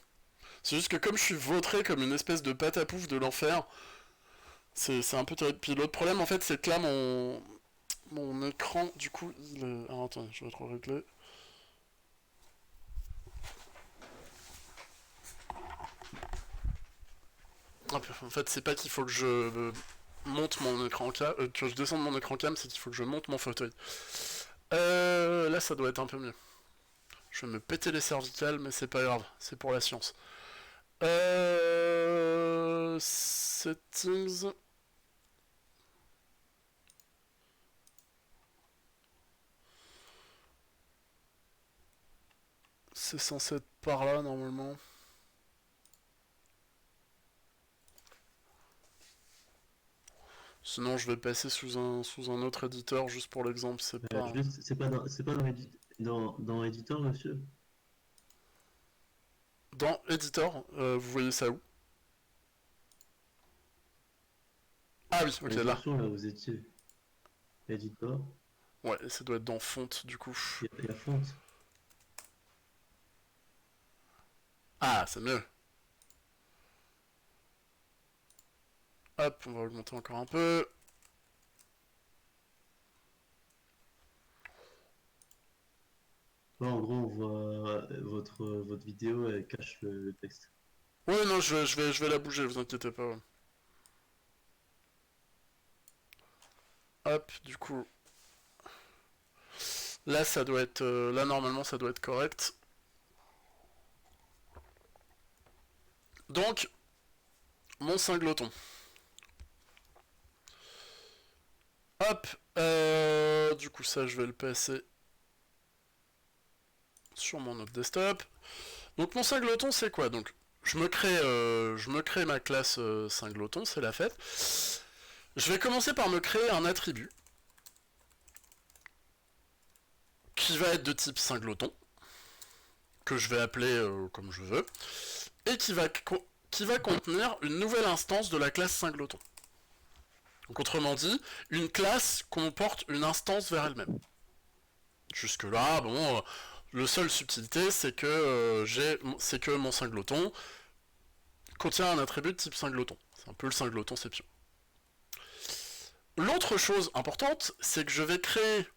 C'est juste que comme je suis vautré comme une espèce de pâte à pouf de l'enfer, c'est un peu terrible. Puis l'autre problème en fait c'est que là mon écran du coup il est... Alors attendez, je vais trop régler. Hop, en fait c'est pas qu'il faut que je monte mon écran cam, que je descende mon écran cam, c'est qu'il faut que je monte mon fauteuil. Là ça doit être un peu mieux. Je vais me péter les cervicales mais c'est pas grave, c'est pour la science. Settings. C'est censé être par là normalement. Sinon je vais passer sous un autre éditeur juste pour l'exemple, c'est pas... C'est pas dans Editor, monsieur? Dans Editor, vous voyez ça où? Ah oui, ok, là. Là, vous étiez. Editor. Ouais, ça doit être dans Font du coup. Il y a Font. Ah, c'est mieux. Hop, on va augmenter encore un peu. Là, en gros, on voit votre vidéo, elle cache le texte. Ouais, non, je vais la bouger, vous inquiétez pas. Ouais. Hop, du coup. Là, ça doit être... là, normalement, ça doit être correct. Donc, mon cingloton. Hop, du coup, ça, je vais le passer sur mon autre desktop. Donc, mon cingloton, c'est quoi? Donc, je me crée ma classe cingloton, c'est la fête. Je vais commencer par me créer un attribut qui va être de type cingloton, que je vais appeler comme je veux, et qui va contenir une nouvelle instance de la classe cingloton. Donc autrement dit, une classe comporte une instance vers elle-même. Jusque là, bon, le seul subtilité, c'est que mon cingloton contient un attribut de type cingloton. C'est un peu le cinglotonception. L'autre chose importante, c'est que je vais créer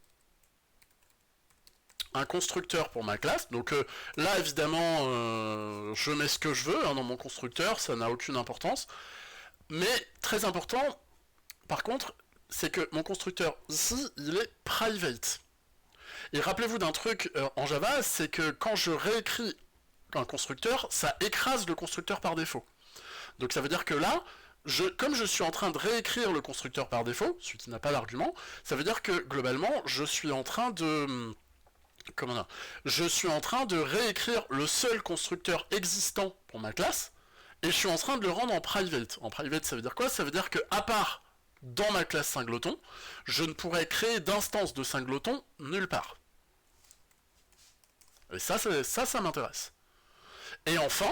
un constructeur pour ma classe. Donc là, évidemment, je mets ce que je veux dans mon constructeur, ça n'a aucune importance. Mais très important, par contre, c'est que mon constructeur ici, il est private. Et rappelez-vous d'un truc en Java, c'est que quand je réécris un constructeur, ça écrase le constructeur par défaut. Donc ça veut dire que là, comme je suis en train de réécrire le constructeur par défaut, celui qui n'a pas d'argument, ça veut dire que globalement, je suis en train de... Comment dire? Je suis en train de réécrire le seul constructeur existant pour ma classe, et je suis en train de le rendre en private. En private, ça veut dire quoi? Ça veut dire que, à part dans ma classe cingloton, je ne pourrais créer d'instance de cingloton nulle part. Et ça m'intéresse. Et enfin,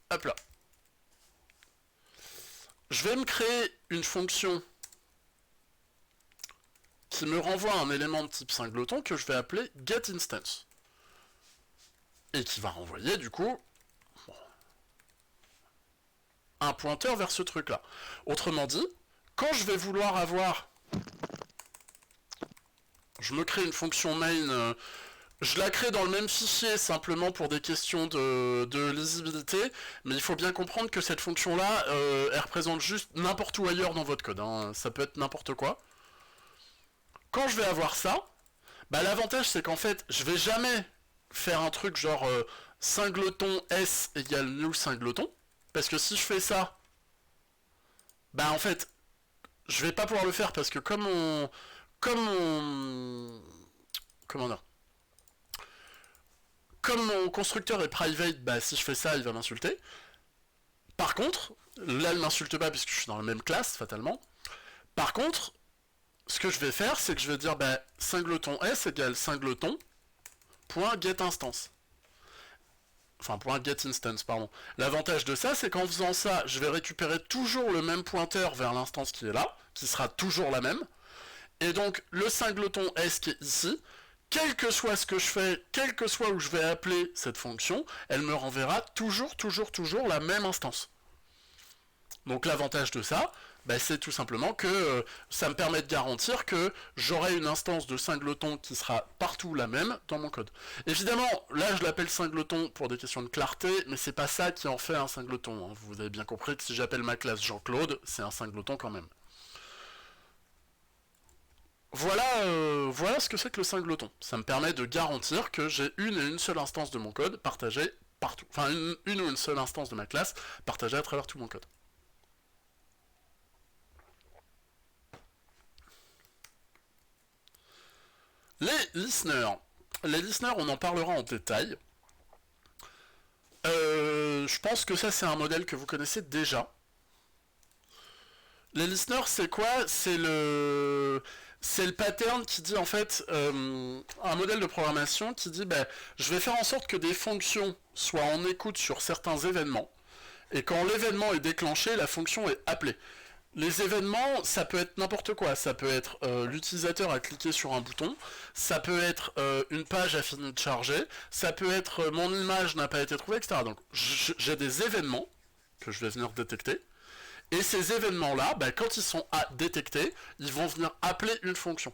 hop là, je vais me créer une fonction qui me renvoie un élément de type cingloton que je vais appeler getInstance. Et qui va renvoyer du coup un pointeur vers ce truc-là. Autrement dit, quand je vais vouloir avoir... Je me crée une fonction main, je la crée dans le même fichier simplement pour des questions de lisibilité, mais il faut bien comprendre que cette fonction-là, elle représente juste n'importe où ailleurs dans votre code, hein. Ça peut être n'importe quoi. Quand je vais avoir ça, bah l'avantage c'est qu'en fait, je vais jamais faire un truc genre cingloton s égale new cingloton, parce que si je fais ça, Bah en fait, je vais pas pouvoir le faire parce que comme mon comment dire, comme mon constructeur est private, bah si je fais ça, il va m'insulter. Par contre, là, il m'insulte pas puisque je suis dans la même classe, fatalement. Par contre, ce que je vais faire, c'est que je vais dire, bah, singleton s égale singleton.getInstance. Enfin, .getInstance, pardon. L'avantage de ça, c'est qu'en faisant ça, je vais récupérer toujours le même pointeur vers l'instance qui est là, qui sera toujours la même. Et donc, le singleton s qui est ici, quel que soit ce que je fais, quel que soit où je vais appeler cette fonction, elle me renverra toujours la même instance. Donc l'avantage de ça, bah, c'est tout simplement que ça me permet de garantir que j'aurai une instance de singleton qui sera partout la même dans mon code. Évidemment, là je l'appelle singleton pour des questions de clarté, mais c'est pas ça qui en fait un singleton. Hein. Vous avez bien compris que si j'appelle ma classe Jean-Claude, c'est un singleton quand même. Voilà ce que c'est que le singleton. Ça me permet de garantir que j'ai une et une seule instance de mon code partagée partout. Enfin, une ou une seule instance de ma classe partagée à travers tout mon code. Les listeners. Les listeners, on en parlera en détail. Je pense que ça, c'est un modèle que vous connaissez déjà. Les listeners, c'est quoi? C'est le pattern qui dit en fait un modèle de programmation qui dit bah, je vais faire en sorte que des fonctions soient en écoute sur certains événements et quand l'événement est déclenché, la fonction est appelée. Les événements, ça peut être n'importe quoi. Ça peut être l'utilisateur a cliqué sur un bouton, ça peut être une page a fini de charger, ça peut être mon image n'a pas été trouvée, etc. Donc j'ai des événements que je vais venir détecter. Et ces événements-là, bah, quand ils sont à détecter, ils vont venir appeler une fonction.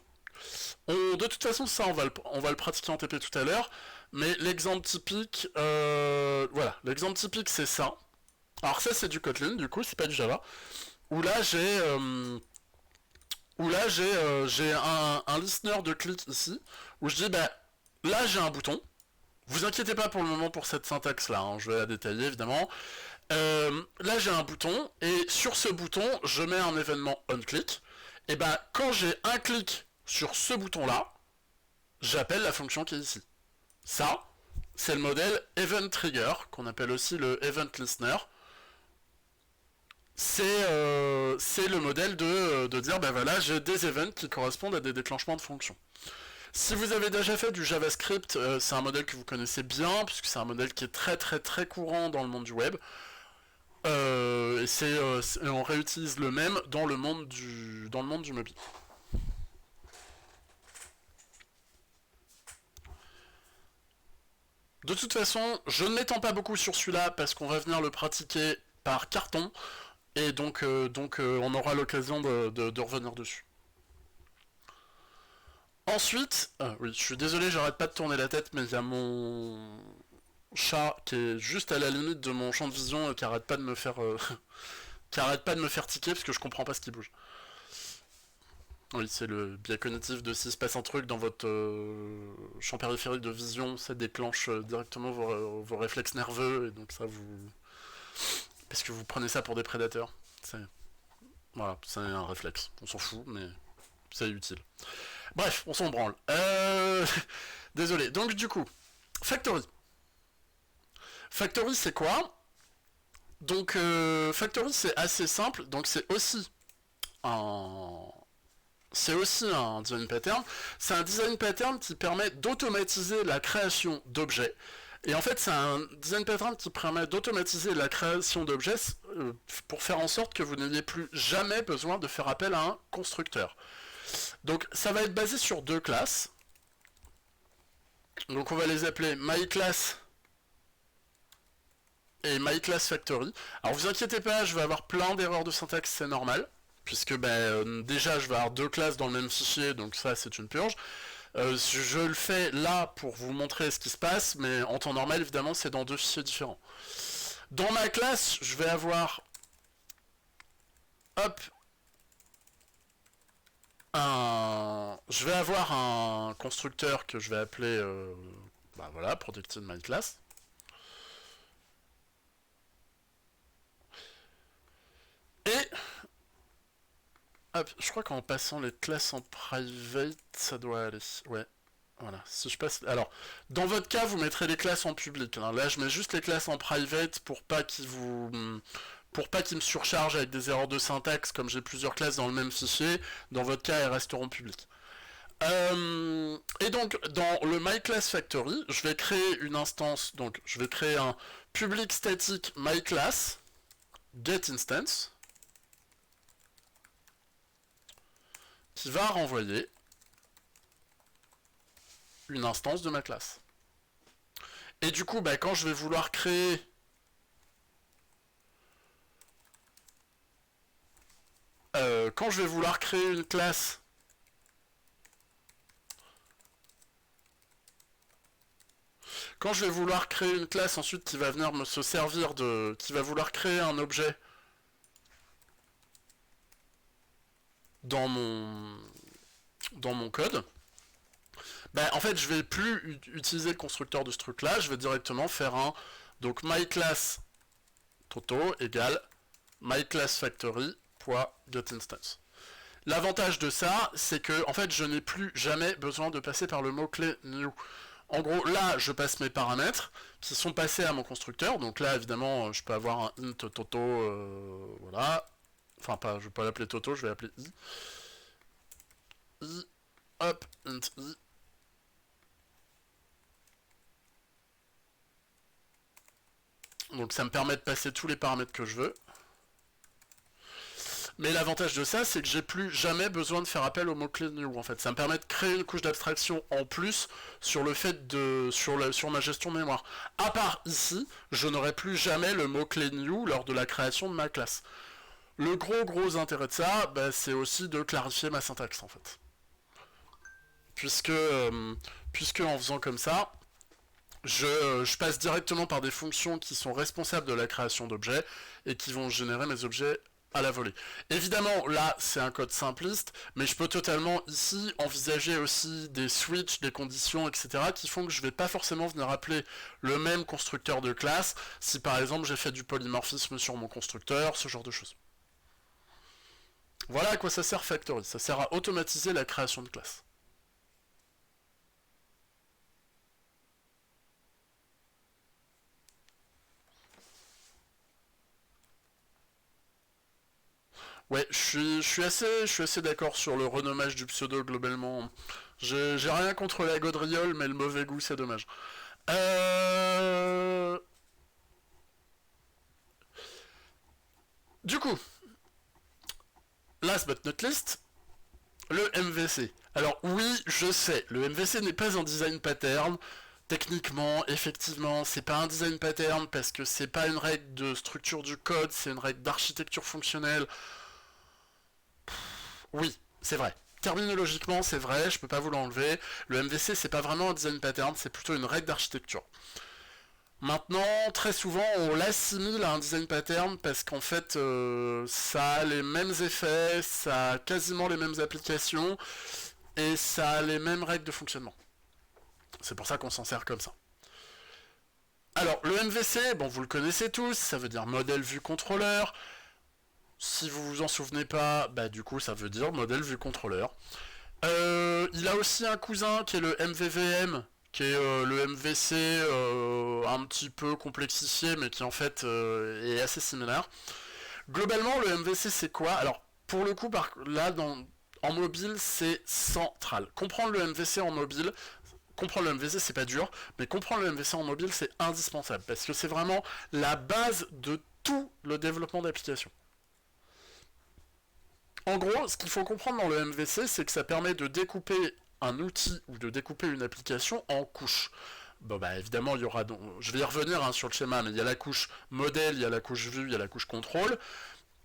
De toute façon, ça, on va le pratiquer en TP tout à l'heure. Mais l'exemple typique, l'exemple typique, c'est ça. Alors ça, c'est du Kotlin, du coup, c'est pas du Java. Où là, j'ai un listener de clics ici, où je dis, bah, là, j'ai un bouton. Vous inquiétez pas pour le moment pour cette syntaxe-là, hein, je vais la détailler évidemment. Là j'ai un bouton et sur ce bouton je mets un événement onClick. Et ben quand j'ai un clic sur ce bouton là, j'appelle la fonction qui est ici. Ça, c'est le modèle Event Trigger, qu'on appelle aussi le Event Listener. C'est le modèle de dire ben voilà j'ai des events qui correspondent à des déclenchements de fonctions. Si vous avez déjà fait du JavaScript, c'est un modèle que vous connaissez bien, puisque c'est un modèle qui est très courant dans le monde du web. On réutilise le même dans le monde du mobile. De toute façon, je ne m'étends pas beaucoup sur celui-là parce qu'on va venir le pratiquer par carton et donc on aura l'occasion de revenir dessus. Ensuite, oui, je suis désolé, j'arrête pas de tourner la tête, mais il y a mon chat qui est juste à la limite de mon champ de vision et qui arrête pas de me faire qui arrête pas de me faire tiquer parce que je comprends pas ce qui bouge. Oui, c'est le biais cognitif de s'il se passe un truc dans votre champ périphérique de vision, ça déclenche directement vos réflexes nerveux et donc ça vous parce que vous prenez ça pour des prédateurs. Voilà, c'est un réflexe. On s'en fout, mais c'est utile. Bref, on s'en branle. Désolé. Donc du coup, Factory. Factory, c'est quoi? Donc Factory, c'est assez simple. Donc un c'est aussi un design pattern. C'est un design pattern qui permet d'automatiser la création d'objets. Et en fait, c'est un design pattern qui permet d'automatiser la création d'objets pour faire en sorte que vous n'ayez plus jamais besoin de faire appel à un constructeur. Donc ça va être basé sur deux classes. Donc on va les appeler myClass et myClassFactory. Alors vous inquiétez pas, je vais avoir plein d'erreurs de syntaxe, c'est normal. Puisque déjà je vais avoir deux classes dans le même fichier, donc ça c'est une purge. Je le fais là pour vous montrer ce qui se passe, mais en temps normal évidemment c'est dans deux fichiers différents. Dans ma classe, je vais avoir un constructeur que je vais appeler Protected myClass. Et Hop, je crois qu'en passant les classes en private, ça doit aller. Ouais, voilà. Si je passe... Alors, dans votre cas, vous mettrez les classes en public, hein. Là, je mets juste les classes en private pour pas qu'ils me surchargent avec des erreurs de syntaxe, comme j'ai plusieurs classes dans le même fichier. Dans votre cas, elles resteront publiques. Et donc, dans le MyClassFactory, je vais créer une instance. Donc, je vais créer un public static MyClass getInstance qui va renvoyer une instance de ma classe. Et du coup, bah, quand je vais vouloir créer une classe quand je vais vouloir créer une classe ensuite qui va venir me se servir de qui va vouloir créer un objet dans mon code, bah, en fait je vais plus utiliser le constructeur de ce truc là, je vais directement faire un donc myClass Toto égale myClassFactory.getInstance. L'avantage de ça, c'est que en fait je n'ai plus jamais besoin de passer par le mot-clé new. En gros, là, je passe mes paramètres qui sont passés à mon constructeur. Donc là, évidemment, je peux avoir un int Toto, voilà. Enfin, pas, je vais pas l'appeler Toto, je vais l'appeler i. I, hop, int i. Donc ça me permet de passer tous les paramètres que je veux. Mais l'avantage de ça, c'est que j'ai plus jamais besoin de faire appel au mot-clé new, en fait. Ça me permet de créer une couche d'abstraction en plus sur le fait de sur ma gestion mémoire. À part ici, je n'aurai plus jamais le mot-clé new lors de la création de ma classe. Le gros intérêt de ça, bah, c'est aussi de clarifier ma syntaxe, en fait. Puisque en faisant comme ça, je passe directement par des fonctions qui sont responsables de la création d'objets et qui vont générer mes objets à la volée. Évidemment, là, c'est un code simpliste, mais je peux totalement ici envisager aussi des switches, des conditions, etc., qui font que je ne vais pas forcément venir appeler le même constructeur de classe si par exemple j'ai fait du polymorphisme sur mon constructeur, ce genre de choses. Voilà à quoi ça sert Factory. Ça sert à automatiser la création de classes. Ouais, je suis assez d'accord sur le renommage du pseudo globalement. J'ai rien contre la gaudriole, mais le mauvais goût, c'est dommage. Euh... Du coup, last but not least, le MVC. Alors oui, je sais, le MVC n'est pas un design pattern. Techniquement, effectivement, c'est pas un design pattern parce que c'est pas une règle de structure du code, c'est une règle d'architecture fonctionnelle. Oui, c'est vrai. Terminologiquement, c'est vrai, je peux pas vous l'enlever. Le MVC, c'est pas vraiment un design pattern, c'est plutôt une règle d'architecture. Maintenant, très souvent, on l'assimile à un design pattern parce qu'en fait, ça a les mêmes effets, ça a quasiment les mêmes applications et ça a les mêmes règles de fonctionnement. C'est pour ça qu'on s'en sert comme ça. Alors, le MVC, bon, vous le connaissez tous, ça veut dire modèle vue contrôleur. Si vous vous en souvenez pas, bah du coup, ça veut dire modèle vue contrôleur. Il a aussi un cousin qui est le MVVM, qui est le MVC un petit peu complexifié, mais qui en fait est assez similaire. Globalement, le MVC c'est quoi? Alors, pour le coup, là, en mobile, c'est central. Comprendre le MVC c'est pas dur, mais comprendre le MVC en mobile c'est indispensable, parce que c'est vraiment la base de tout le développement d'application. En gros, ce qu'il faut comprendre dans le MVC, c'est que ça permet de découper un outil ou de découper une application en couches. Bon bah évidemment il y aura donc, je vais y revenir sur le schéma, mais il y a la couche modèle, il y a la couche vue, il y a la couche contrôle.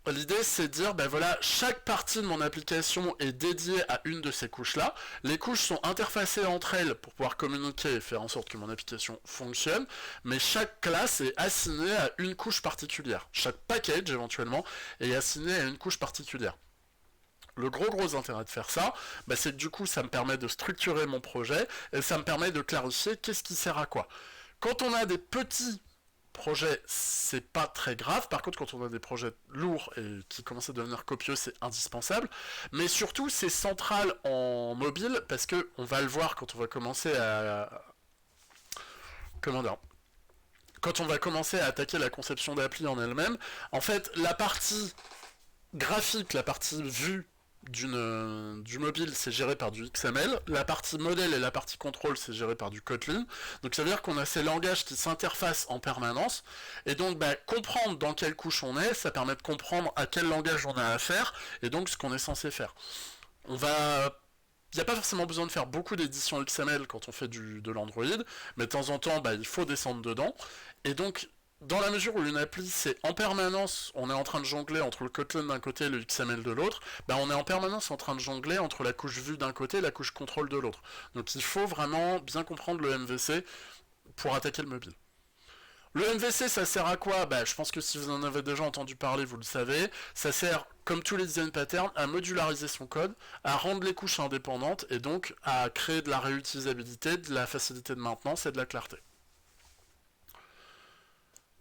L'idée c'est de dire ben voilà, chaque partie de mon application est dédiée à une de ces couches là. Les couches sont interfacées entre elles pour pouvoir communiquer et faire en sorte que mon application fonctionne, mais chaque classe est assignée à une couche particulière. Chaque package éventuellement est assigné à une couche particulière. Le gros intérêt de faire ça, bah, c'est que du coup ça me permet de structurer mon projet et ça me permet de clarifier qu'est-ce qui sert à quoi. Quand on a des petits projet, c'est pas très grave. Par contre, quand on a des projets lourds et qui commencent à devenir copieux, c'est indispensable. Mais surtout, c'est central en mobile parce que on va le voir quand on va commencer à comment dire, quand on va commencer à attaquer la conception d'appli en elle-même. En fait, la partie graphique, la partie vue du mobile, c'est géré par du XML. La partie modèle et la partie contrôle, c'est géré par du Kotlin. Donc ça veut dire qu'on a ces langages qui s'interfacent en permanence. Et donc comprendre dans quelle couche on est, ça permet de comprendre à quel langage on a affaire et donc ce qu'on est censé faire. Il n'y a pas forcément besoin de faire beaucoup d'éditions XML quand on fait de l'Android, mais de temps en temps, il faut descendre dedans. Et donc, dans la mesure où une appli, c'est en permanence, on est en train de jongler entre le Kotlin d'un côté et le XML de l'autre, on est en permanence en train de jongler entre la couche vue d'un côté et la couche contrôle de l'autre. Donc il faut vraiment bien comprendre le MVC pour attaquer le mobile. Le MVC, ça sert à quoi ? Je pense que si vous en avez déjà entendu parler, vous le savez. Ça sert, comme tous les design patterns, à modulariser son code, à rendre les couches indépendantes et donc à créer de la réutilisabilité, de la facilité de maintenance et de la clarté.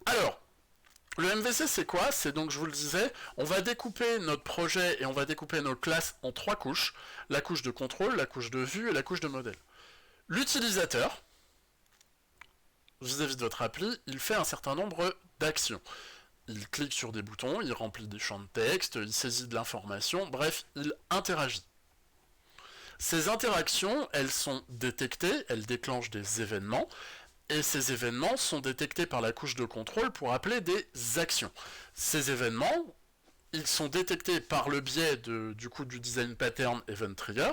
Alors, le MVC, c'est quoi ? C'est donc, je vous le disais, on va découper notre projet et on va découper nos classes en 3 couches. La couche de contrôle, la couche de vue et la couche de modèle. L'utilisateur, vis-à-vis de votre appli, il fait un certain nombre d'actions. Il clique sur des boutons, il remplit des champs de texte, il saisit de l'information, bref, il interagit. Ces interactions, elles sont détectées, elles déclenchent des événements, et ces événements sont détectés par la couche de contrôle pour appeler des actions. Ces événements, ils sont détectés par le biais du design pattern event trigger,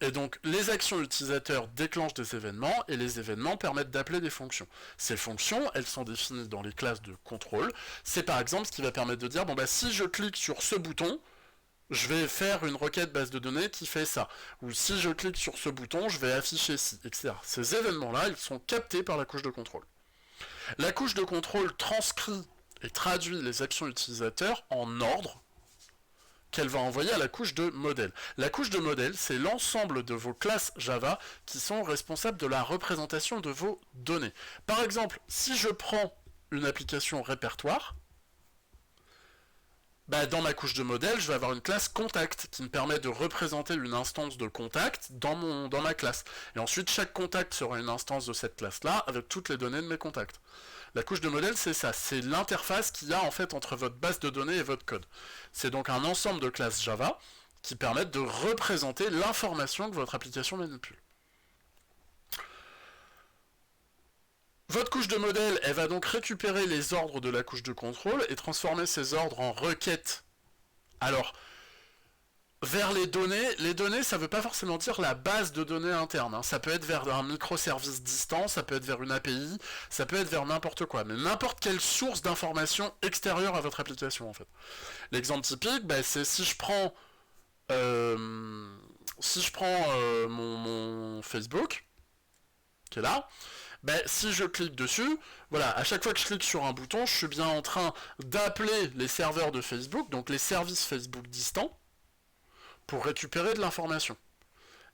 et donc les actions utilisateurs déclenchent des événements et les événements permettent d'appeler des fonctions. Ces fonctions, elles sont définies dans les classes de contrôle. C'est par exemple ce qui va permettre de dire si je clique sur ce bouton, je vais faire une requête base de données qui fait ça. Ou si je clique sur ce bouton, je vais afficher ci, etc. Ces événements-là, ils sont captés par la couche de contrôle. La couche de contrôle transcrit et traduit les actions utilisateurs en ordre qu'elle va envoyer à la couche de modèle. La couche de modèle, c'est l'ensemble de vos classes Java qui sont responsables de la représentation de vos données. Par exemple, si je prends une application répertoire, dans ma couche de modèle, je vais avoir une classe contact qui me permet de représenter une instance de contact dans ma classe. Et ensuite, chaque contact sera une instance de cette classe-là avec toutes les données de mes contacts. La couche de modèle, c'est ça, c'est l'interface qu'il y a en fait entre votre base de données et votre code. C'est donc un ensemble de classes Java qui permettent de représenter l'information que votre application manipule. Votre couche de modèle, elle va donc récupérer les ordres de la couche de contrôle et transformer ces ordres en requêtes. Alors, vers les données, ça ne veut pas forcément dire la base de données interne. Ça peut être vers un microservice distant, ça peut être vers une API, ça peut être vers n'importe quoi, mais n'importe quelle source d'information extérieure à votre application, en fait. L'exemple typique, c'est si je prends mon Facebook, qui est là, si je clique dessus, à chaque fois que je clique sur un bouton, je suis bien en train d'appeler les serveurs de Facebook, donc les services Facebook distants, pour récupérer de l'information.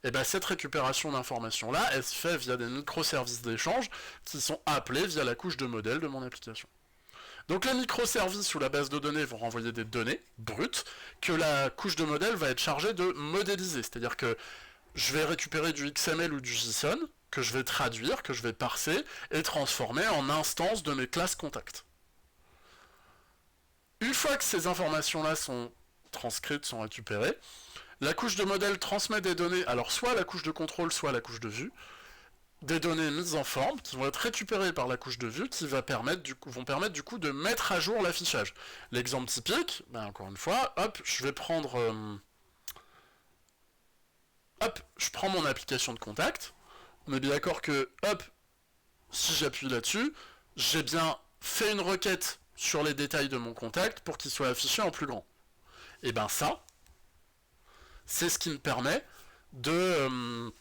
Et cette récupération d'information-là, elle se fait via des microservices d'échange qui sont appelés via la couche de modèle de mon application. Donc les microservices ou la base de données vont renvoyer des données brutes que la couche de modèle va être chargée de modéliser. C'est-à-dire que je vais récupérer du XML ou du JSON, que je vais traduire, que je vais parser et transformer en instance de mes classes contacts. Une fois que ces informations-là sont transcrites, sont récupérées, la couche de modèle transmet des données, alors soit à la couche de contrôle, soit à la couche de vue, des données mises en forme qui vont être récupérées par la couche de vue qui vont permettre du coup de mettre à jour l'affichage. L'exemple typique, encore une fois, je vais prendre je prends mon application de contact. On est bien d'accord que si j'appuie là-dessus, j'ai bien fait une requête sur les détails de mon contact pour qu'il soit affiché en plus grand. Et ça, c'est ce qui me permet de...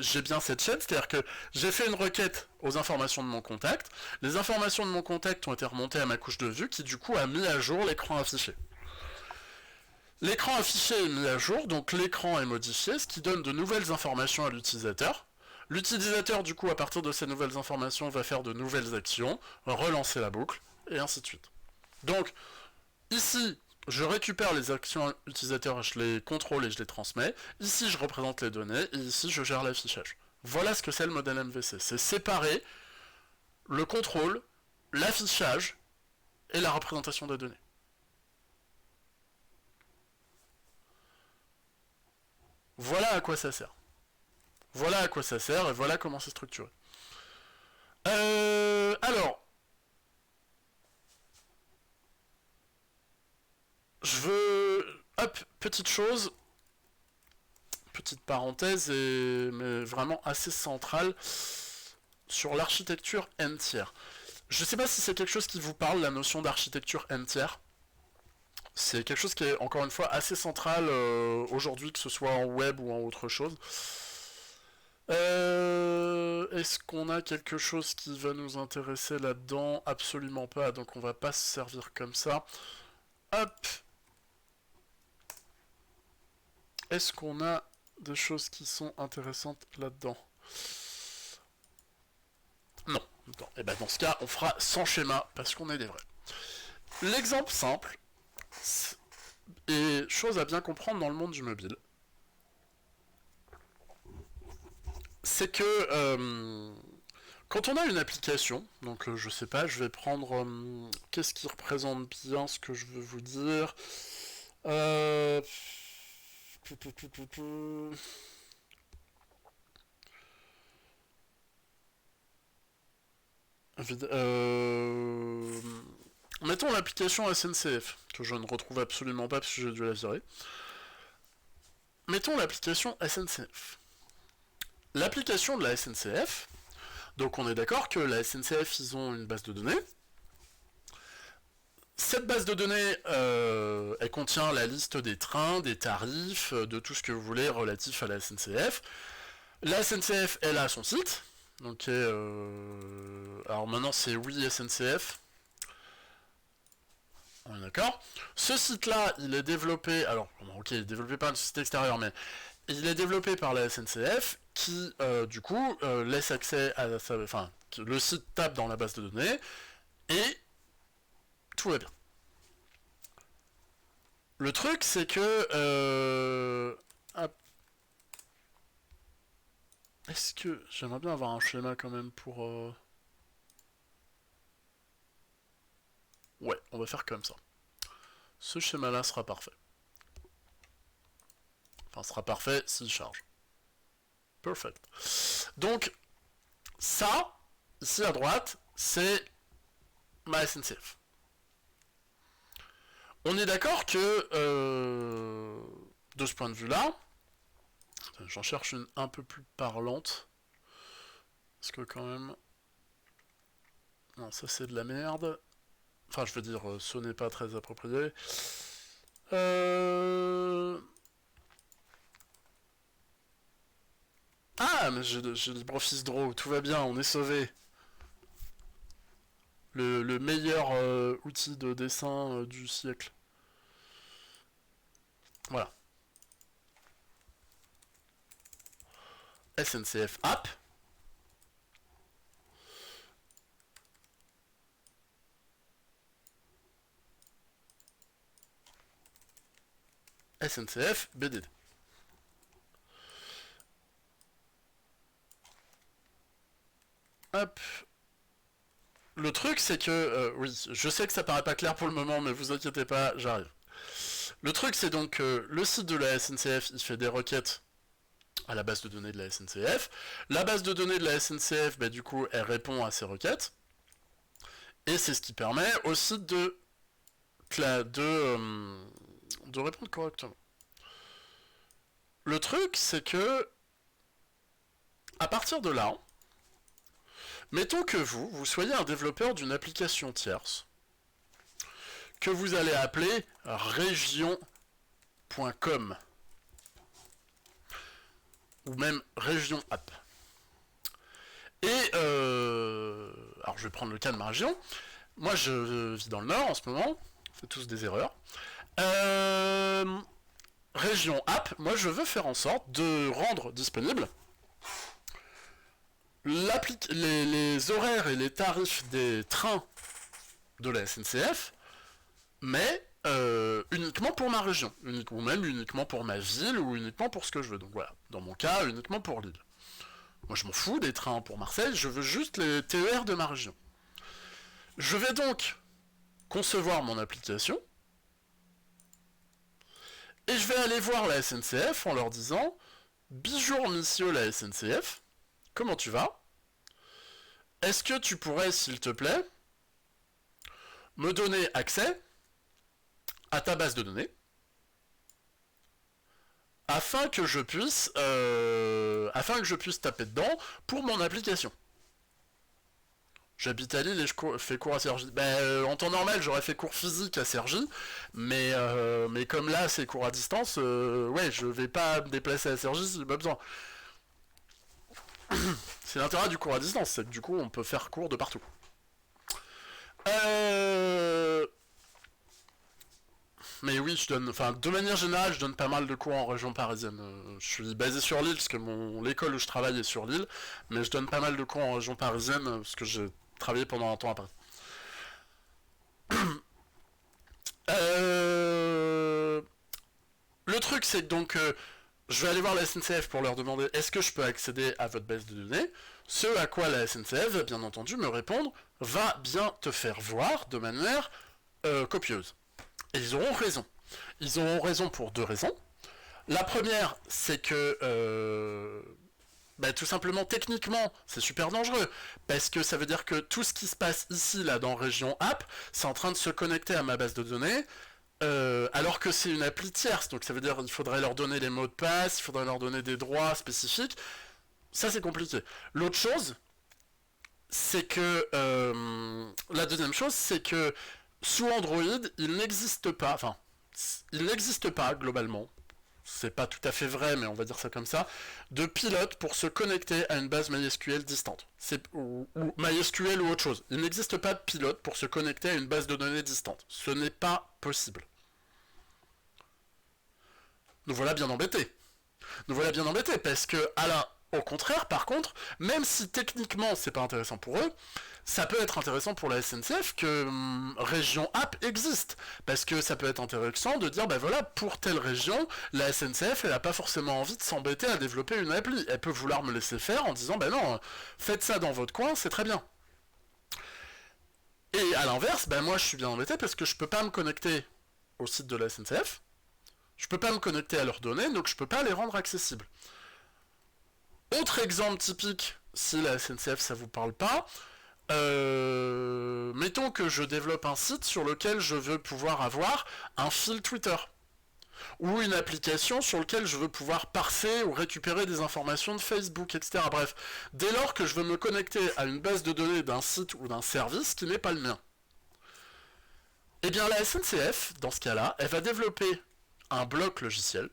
j'ai bien cette chaîne, c'est-à-dire que j'ai fait une requête aux informations de mon contact, les informations de mon contact ont été remontées à ma couche de vue qui du coup a mis à jour l'écran affiché. L'écran affiché est mis à jour, donc l'écran est modifié, ce qui donne de nouvelles informations à l'utilisateur. L'utilisateur, du coup, à partir de ces nouvelles informations, va faire de nouvelles actions, relancer la boucle, et ainsi de suite. Donc, ici, je récupère les actions utilisateurs, je les contrôle et je les transmets. Ici, je représente les données, et ici, je gère l'affichage. Voilà ce que c'est le modèle MVC. C'est séparer le contrôle, l'affichage et la représentation des données. Voilà à quoi ça sert. Voilà à quoi ça sert et voilà comment c'est structuré. Alors, je veux... Hop, petite chose, petite parenthèse, mais vraiment assez centrale, sur l'architecture n-tiers. Je sais pas si c'est quelque chose qui vous parle, la notion d'architecture n-tiers. C'est quelque chose qui est, encore une fois, assez central aujourd'hui, que ce soit en web ou en autre chose. Est-ce qu'on a quelque chose qui va nous intéresser là-dedans? Absolument pas, donc on va pas se servir comme ça. Hop. Est-ce qu'on a des choses qui sont intéressantes là-dedans? Non. Et ben dans ce cas, on fera sans schéma, parce qu'on est des vrais. L'exemple simple, et chose à bien comprendre dans le monde du mobile, c'est que quand on a une application, donc je sais pas, je vais prendre qu'est-ce qui représente bien ce que je veux vous dire. Mettons l'application SNCF, que je ne retrouve absolument pas parce que j'ai dû la virer. Mettons l'application SNCF. L'application de la SNCF, donc on est d'accord que la SNCF, ils ont une base de données. Cette base de données, elle contient la liste des trains, des tarifs, de tout ce que vous voulez relatif à la SNCF. La SNCF, elle a son site. Donc, alors maintenant c'est oui SNCF. On est d'accord. Ce site-là, il est développé. Alors, ok, il est développé par une société extérieure, mais il est développé par la SNCF qui, du coup, laisse accès à sa. Enfin, le site tape dans la base de données et tout va bien. Le truc, c'est que. Est-ce que. J'aimerais bien avoir un schéma quand même pour. Ouais, on va faire comme ça. Ce schéma-là sera parfait. Enfin, sera parfait s'il charge. Perfect. Donc, ça, ici à droite, c'est ma SNCF. On est d'accord que, de ce point de vue-là, j'en cherche une un peu plus parlante. Parce que quand même... Non, ça c'est de la merde. Enfin, je veux dire, ce n'est pas très approprié. Ah, mais j'ai LibreOffice Draw, tout va bien, on est sauvé. Le meilleur outil de dessin du siècle. Voilà. SNCF App. SNCF BDD. Hop. Le truc, c'est que... oui, je sais que ça paraît pas clair pour le moment, mais vous inquiétez pas, j'arrive. Le truc, c'est donc que le site de la SNCF, il fait des requêtes à la base de données de la SNCF. La base de données de la SNCF, bah, du coup, elle répond à ces requêtes. Et c'est ce qui permet au site de répondre correctement. Le truc, c'est que, à partir de là, mettons que vous soyez un développeur d'une application tierce, que vous allez appeler région.com, ou même région app. Et, alors je vais prendre le cas de ma région. Moi, je vis dans le Nord en ce moment. On fait tous des erreurs. Région app, moi je veux faire en sorte de rendre disponible les horaires et les tarifs des trains de la SNCF, mais uniquement pour ma région, ou même uniquement pour ma ville, ou uniquement pour ce que je veux. Donc voilà, dans mon cas, uniquement pour Lille. Moi je m'en fous des trains pour Marseille, je veux juste les TER de ma région. Je vais donc concevoir mon application, et je vais aller voir la SNCF en leur disant « Bonjour monsieur la SNCF, comment tu vas? Est-ce que tu pourrais, s'il te plaît, me donner accès à ta base de données afin que je puisse taper dedans pour mon application. J'habite à Lille et je fais cours à Cergy. En temps normal, j'aurais fait cours physique à Cergy, mais comme là, c'est cours à distance, ouais, je vais pas me déplacer à Cergy si j'ai pas besoin. C'est l'intérêt du cours à distance, c'est que du coup, on peut faire cours de partout. Mais oui, de manière générale, je donne pas mal de cours en région parisienne. Je suis basé sur Lille, parce que l'école où je travaille est sur Lille, mais je donne pas mal de cours en région parisienne, parce que j'ai travaillé pendant un temps à Paris. Le truc, c'est que donc, je vais aller voir la SNCF pour leur demander est-ce que je peux accéder à votre base de données. Ce à quoi la SNCF va bien entendu me répondre va bien te faire voir de manière copieuse. Et ils auront raison. Ils auront raison pour deux raisons. La première, c'est que tout simplement, techniquement, c'est super dangereux. Parce que ça veut dire que tout ce qui se passe ici, là, dans Région App, c'est en train de se connecter à ma base de données, alors que c'est une appli tierce. Donc ça veut dire qu'il faudrait leur donner les mots de passe, il faudrait leur donner des droits spécifiques. Ça, c'est compliqué. L'autre chose, c'est que... la deuxième chose, c'est que sous Android, il n'existe pas... Enfin, il n'existe pas, globalement. C'est pas tout à fait vrai, mais on va dire ça comme ça, de pilote pour se connecter à une base MySQL distante. Ou MySQL ou autre chose. Il n'existe pas de pilote pour se connecter à une base de données distante. Ce n'est pas possible. Nous voilà bien embêtés. Nous voilà bien embêtés, parce que, au contraire, par contre, même si techniquement c'est pas intéressant pour eux, ça peut être intéressant pour la SNCF que Région App existe. Parce que ça peut être intéressant de dire, voilà, pour telle région, la SNCF, elle n'a pas forcément envie de s'embêter à développer une appli. Elle peut vouloir me laisser faire en disant, non, faites ça dans votre coin, c'est très bien. Et à l'inverse, moi je suis bien embêté parce que je peux pas me connecter au site de la SNCF, je peux pas me connecter à leurs données, donc je peux pas les rendre accessibles. Autre exemple typique, si la SNCF ça vous parle pas, mettons que je développe un site sur lequel je veux pouvoir avoir un fil Twitter, ou une application sur laquelle je veux pouvoir parser ou récupérer des informations de Facebook, etc. Bref, dès lors que je veux me connecter à une base de données d'un site ou d'un service qui n'est pas le mien, eh bien la SNCF, dans ce cas-là, elle va développer un bloc logiciel,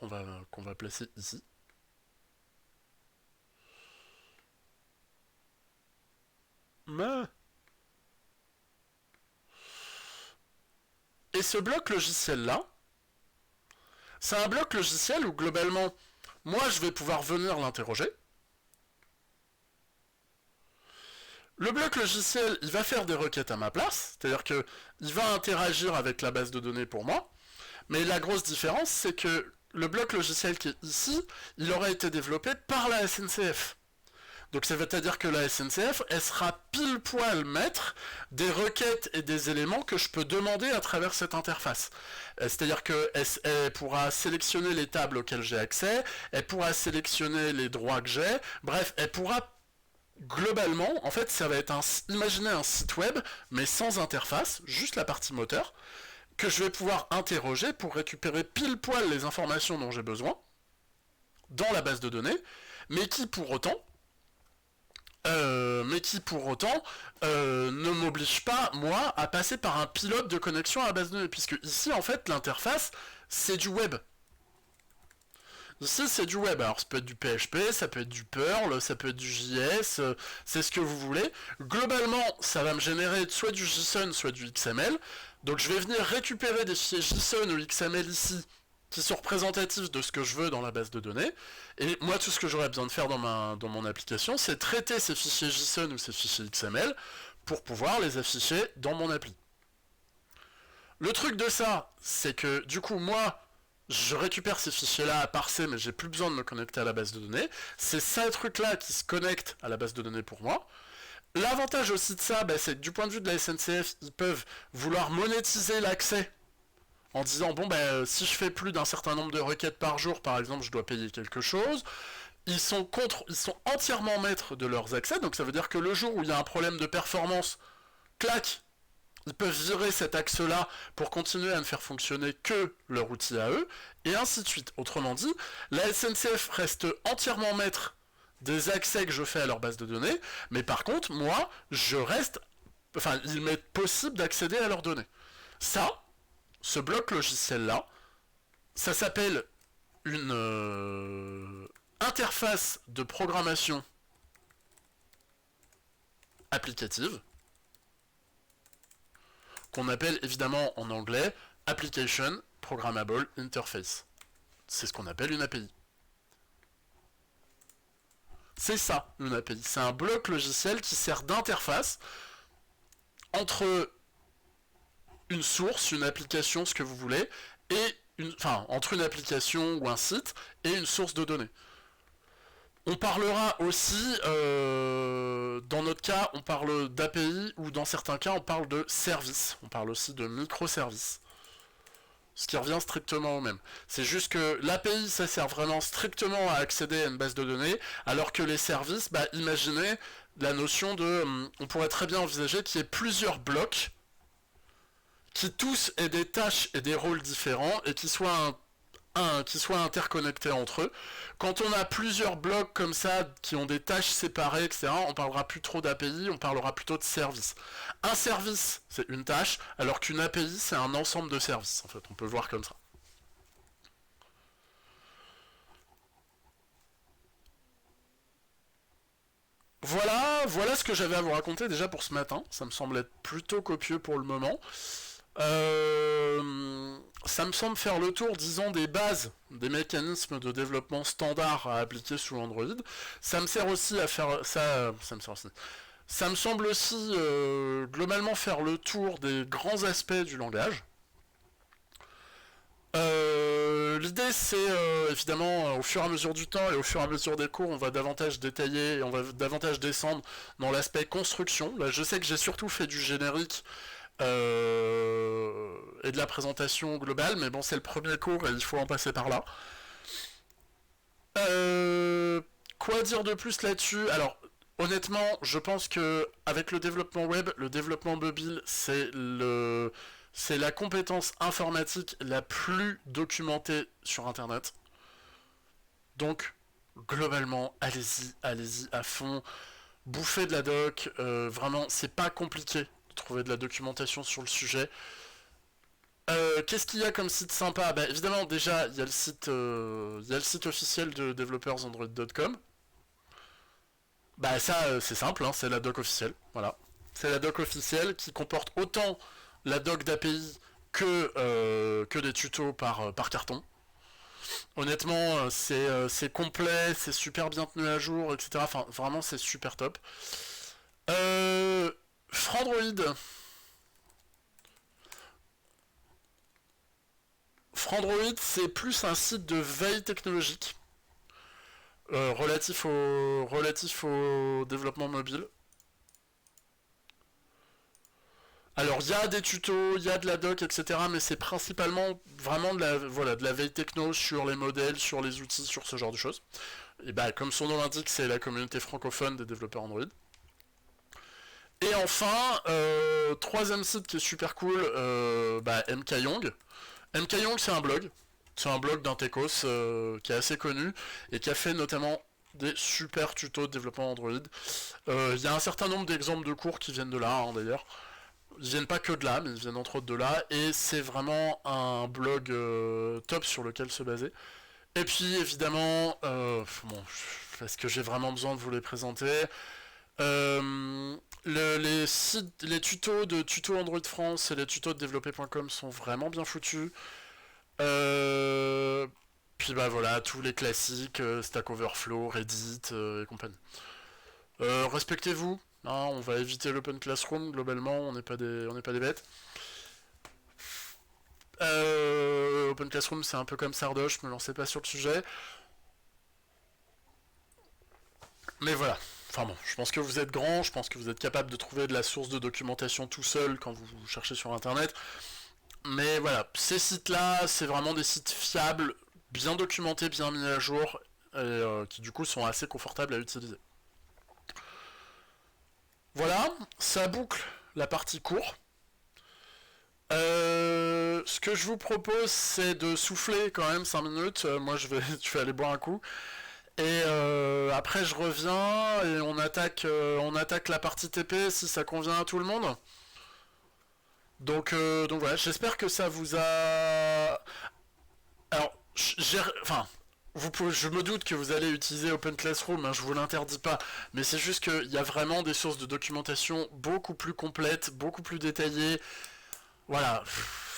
qu'on va placer ici, et ce bloc logiciel-là, c'est un bloc logiciel où globalement, moi je vais pouvoir venir l'interroger. Le bloc logiciel, il va faire des requêtes à ma place, c'est-à-dire qu'il va interagir avec la base de données pour moi, mais la grosse différence, c'est que le bloc logiciel qui est ici, il aura été développé par la SNCF. Donc ça veut dire que la SNCF, elle sera pile poil maître des requêtes et des éléments que je peux demander à travers cette interface. C'est-à-dire qu'elle pourra sélectionner les tables auxquelles j'ai accès, elle pourra sélectionner les droits que j'ai, bref, elle pourra globalement, en fait, ça va être imaginez un site web, mais sans interface, juste la partie moteur, que je vais pouvoir interroger pour récupérer pile poil les informations dont j'ai besoin dans la base de données, mais qui pour autant ne m'oblige pas, moi, à passer par un pilote de connexion à la base de données, puisque ici, en fait, l'interface, c'est du web. Ici, c'est du web. Alors, ça peut être du PHP, ça peut être du Perl, ça peut être du JS, c'est ce que vous voulez. Globalement, ça va me générer soit du JSON, soit du XML. Donc, je vais venir récupérer des fichiers JSON ou XML ici qui sont représentatifs de ce que je veux dans la base de données. Et moi, tout ce que j'aurais besoin de faire dans mon application, c'est traiter ces fichiers JSON ou ces fichiers XML pour pouvoir les afficher dans mon appli. Le truc de ça, c'est que du coup, moi, je récupère ces fichiers-là à parser, mais j'ai plus besoin de me connecter à la base de données. C'est ça truc-là qui se connecte à la base de données pour moi. L'avantage aussi de ça, c'est que du point de vue de la SNCF, ils peuvent vouloir monétiser l'accès en disant bon si je fais plus d'un certain nombre de requêtes par jour, par exemple, je dois payer quelque chose. Ils sont entièrement maîtres de leurs accès, donc ça veut dire que le jour où il y a un problème de performance, clac, ils peuvent virer cet axe-là pour continuer à ne faire fonctionner que leur outil à eux, et ainsi de suite. Autrement dit, la SNCF reste entièrement maître des accès que je fais à leur base de données, mais par contre, moi, il m'est possible d'accéder à leurs données. Ça, ce bloc logiciel-là, ça s'appelle une interface de programmation applicative, qu'on appelle évidemment en anglais Application Programmable Interface. C'est ce qu'on appelle une API. C'est ça, une API. C'est un bloc logiciel qui sert d'interface entre une source, une application, ce que vous voulez, et entre une application ou un site et une source de données. On parlera aussi, dans notre cas, on parle d'API, ou dans certains cas, on parle de services. On parle aussi de microservices. Ce qui revient strictement au même. C'est juste que l'API, ça sert vraiment strictement à accéder à une base de données, alors que les services, imaginez la notion de... On pourrait très bien envisager qu'il y ait plusieurs blocs qui tous aient des tâches et des rôles différents et qui soient interconnectés entre eux. Quand on a plusieurs blocs comme ça qui ont des tâches séparées, etc., on parlera plus trop d'API, on parlera plutôt de services. Un service, c'est une tâche, alors qu'une API, c'est un ensemble de services. En fait, on peut le voir comme ça. Voilà ce que j'avais à vous raconter déjà pour ce matin. Ça me semble être plutôt copieux pour le moment. Ça me semble faire le tour, disons, des bases, des mécanismes de développement standard à appliquer sous Android. Ça me sert aussi à faire ça me semble aussi globalement faire le tour des grands aspects du langage. L'idée c'est évidemment au fur et à mesure du temps et au fur et à mesure des cours on va davantage détailler et on va davantage descendre dans l'aspect construction. Là je sais que j'ai surtout fait du générique et de la présentation globale, mais bon c'est le premier cours et il faut en passer par là. Quoi dire de plus là-dessus? Alors honnêtement je pense que avec le développement web, le développement mobile c'est la compétence informatique la plus documentée sur internet. Donc globalement allez-y à fond, bouffez de la doc, vraiment c'est pas compliqué de trouver de la documentation sur le sujet. Qu'est-ce qu'il y a comme site sympa? Évidemment déjà il y a le site officiel de developersandroid.com. Ça c'est simple, hein, c'est la doc officielle, voilà. C'est la doc officielle qui comporte autant la doc d'API que des tutos par carton. Honnêtement, c'est complet, c'est super bien tenu à jour, etc. Enfin, vraiment, c'est super top. Frandroid. Frandroid, c'est plus un site de veille technologique relatif au développement mobile. Alors il y a des tutos, il y a de la doc, etc. Mais c'est principalement vraiment de la veille techno sur les modèles, sur les outils, sur ce genre de choses. Et comme son nom l'indique, c'est la communauté francophone des développeurs Android. Et enfin, troisième site qui est super cool, MKYong. MKYong c'est un blog. C'est un blog d'un techos qui est assez connu et qui a fait notamment des super tutos de développement Android. Il y a un certain nombre d'exemples de cours qui viennent de là, hein, d'ailleurs. Ils viennent pas que de là, mais ils viennent entre autres de là, et c'est vraiment un blog top sur lequel se baser. Et puis évidemment, est-ce que j'ai vraiment besoin de vous les présenter? Les tutos de Tuto Android France et les tutos de développer.com sont vraiment bien foutus. Euh, Puis bah voilà, tous les classiques, Stack Overflow, Reddit et compagnie. Respectez-vous, hein, on va éviter l'open classroom, globalement, on n'est pas des bêtes. Open classroom, c'est un peu comme Sardoche, me lancez pas sur le sujet. Mais voilà. Enfin bon, je pense que vous êtes grand, je pense que vous êtes capable de trouver de la source de documentation tout seul quand vous cherchez sur internet. Mais voilà, ces sites-là, c'est vraiment des sites fiables, bien documentés, bien mis à jour, et qui du coup sont assez confortables à utiliser. Voilà, ça boucle la partie court. Ce que je vous propose, c'est de souffler quand même 5 minutes. Moi, je vais aller boire un coup. Et après, je reviens et on attaque la partie TP si ça convient à tout le monde. Donc voilà, j'espère que ça vous a. Alors, enfin, je me doute que vous allez utiliser Open Classroom, hein, je vous l'interdis pas, mais c'est juste qu'il y a vraiment des sources de documentation beaucoup plus complètes, beaucoup plus détaillées. Voilà,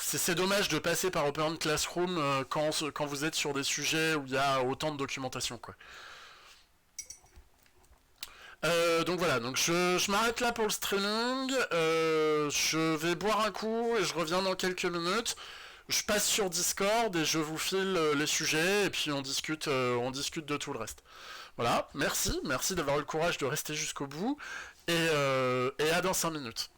c'est dommage de passer par Open Classroom quand vous êtes sur des sujets où il y a autant de documentation, quoi. Donc voilà, donc je m'arrête là pour le streaming. Je vais boire un coup et je reviens dans quelques minutes. Je passe sur Discord et je vous file les sujets et puis on discute de tout le reste. Voilà, merci d'avoir eu le courage de rester jusqu'au bout et à dans 5 minutes.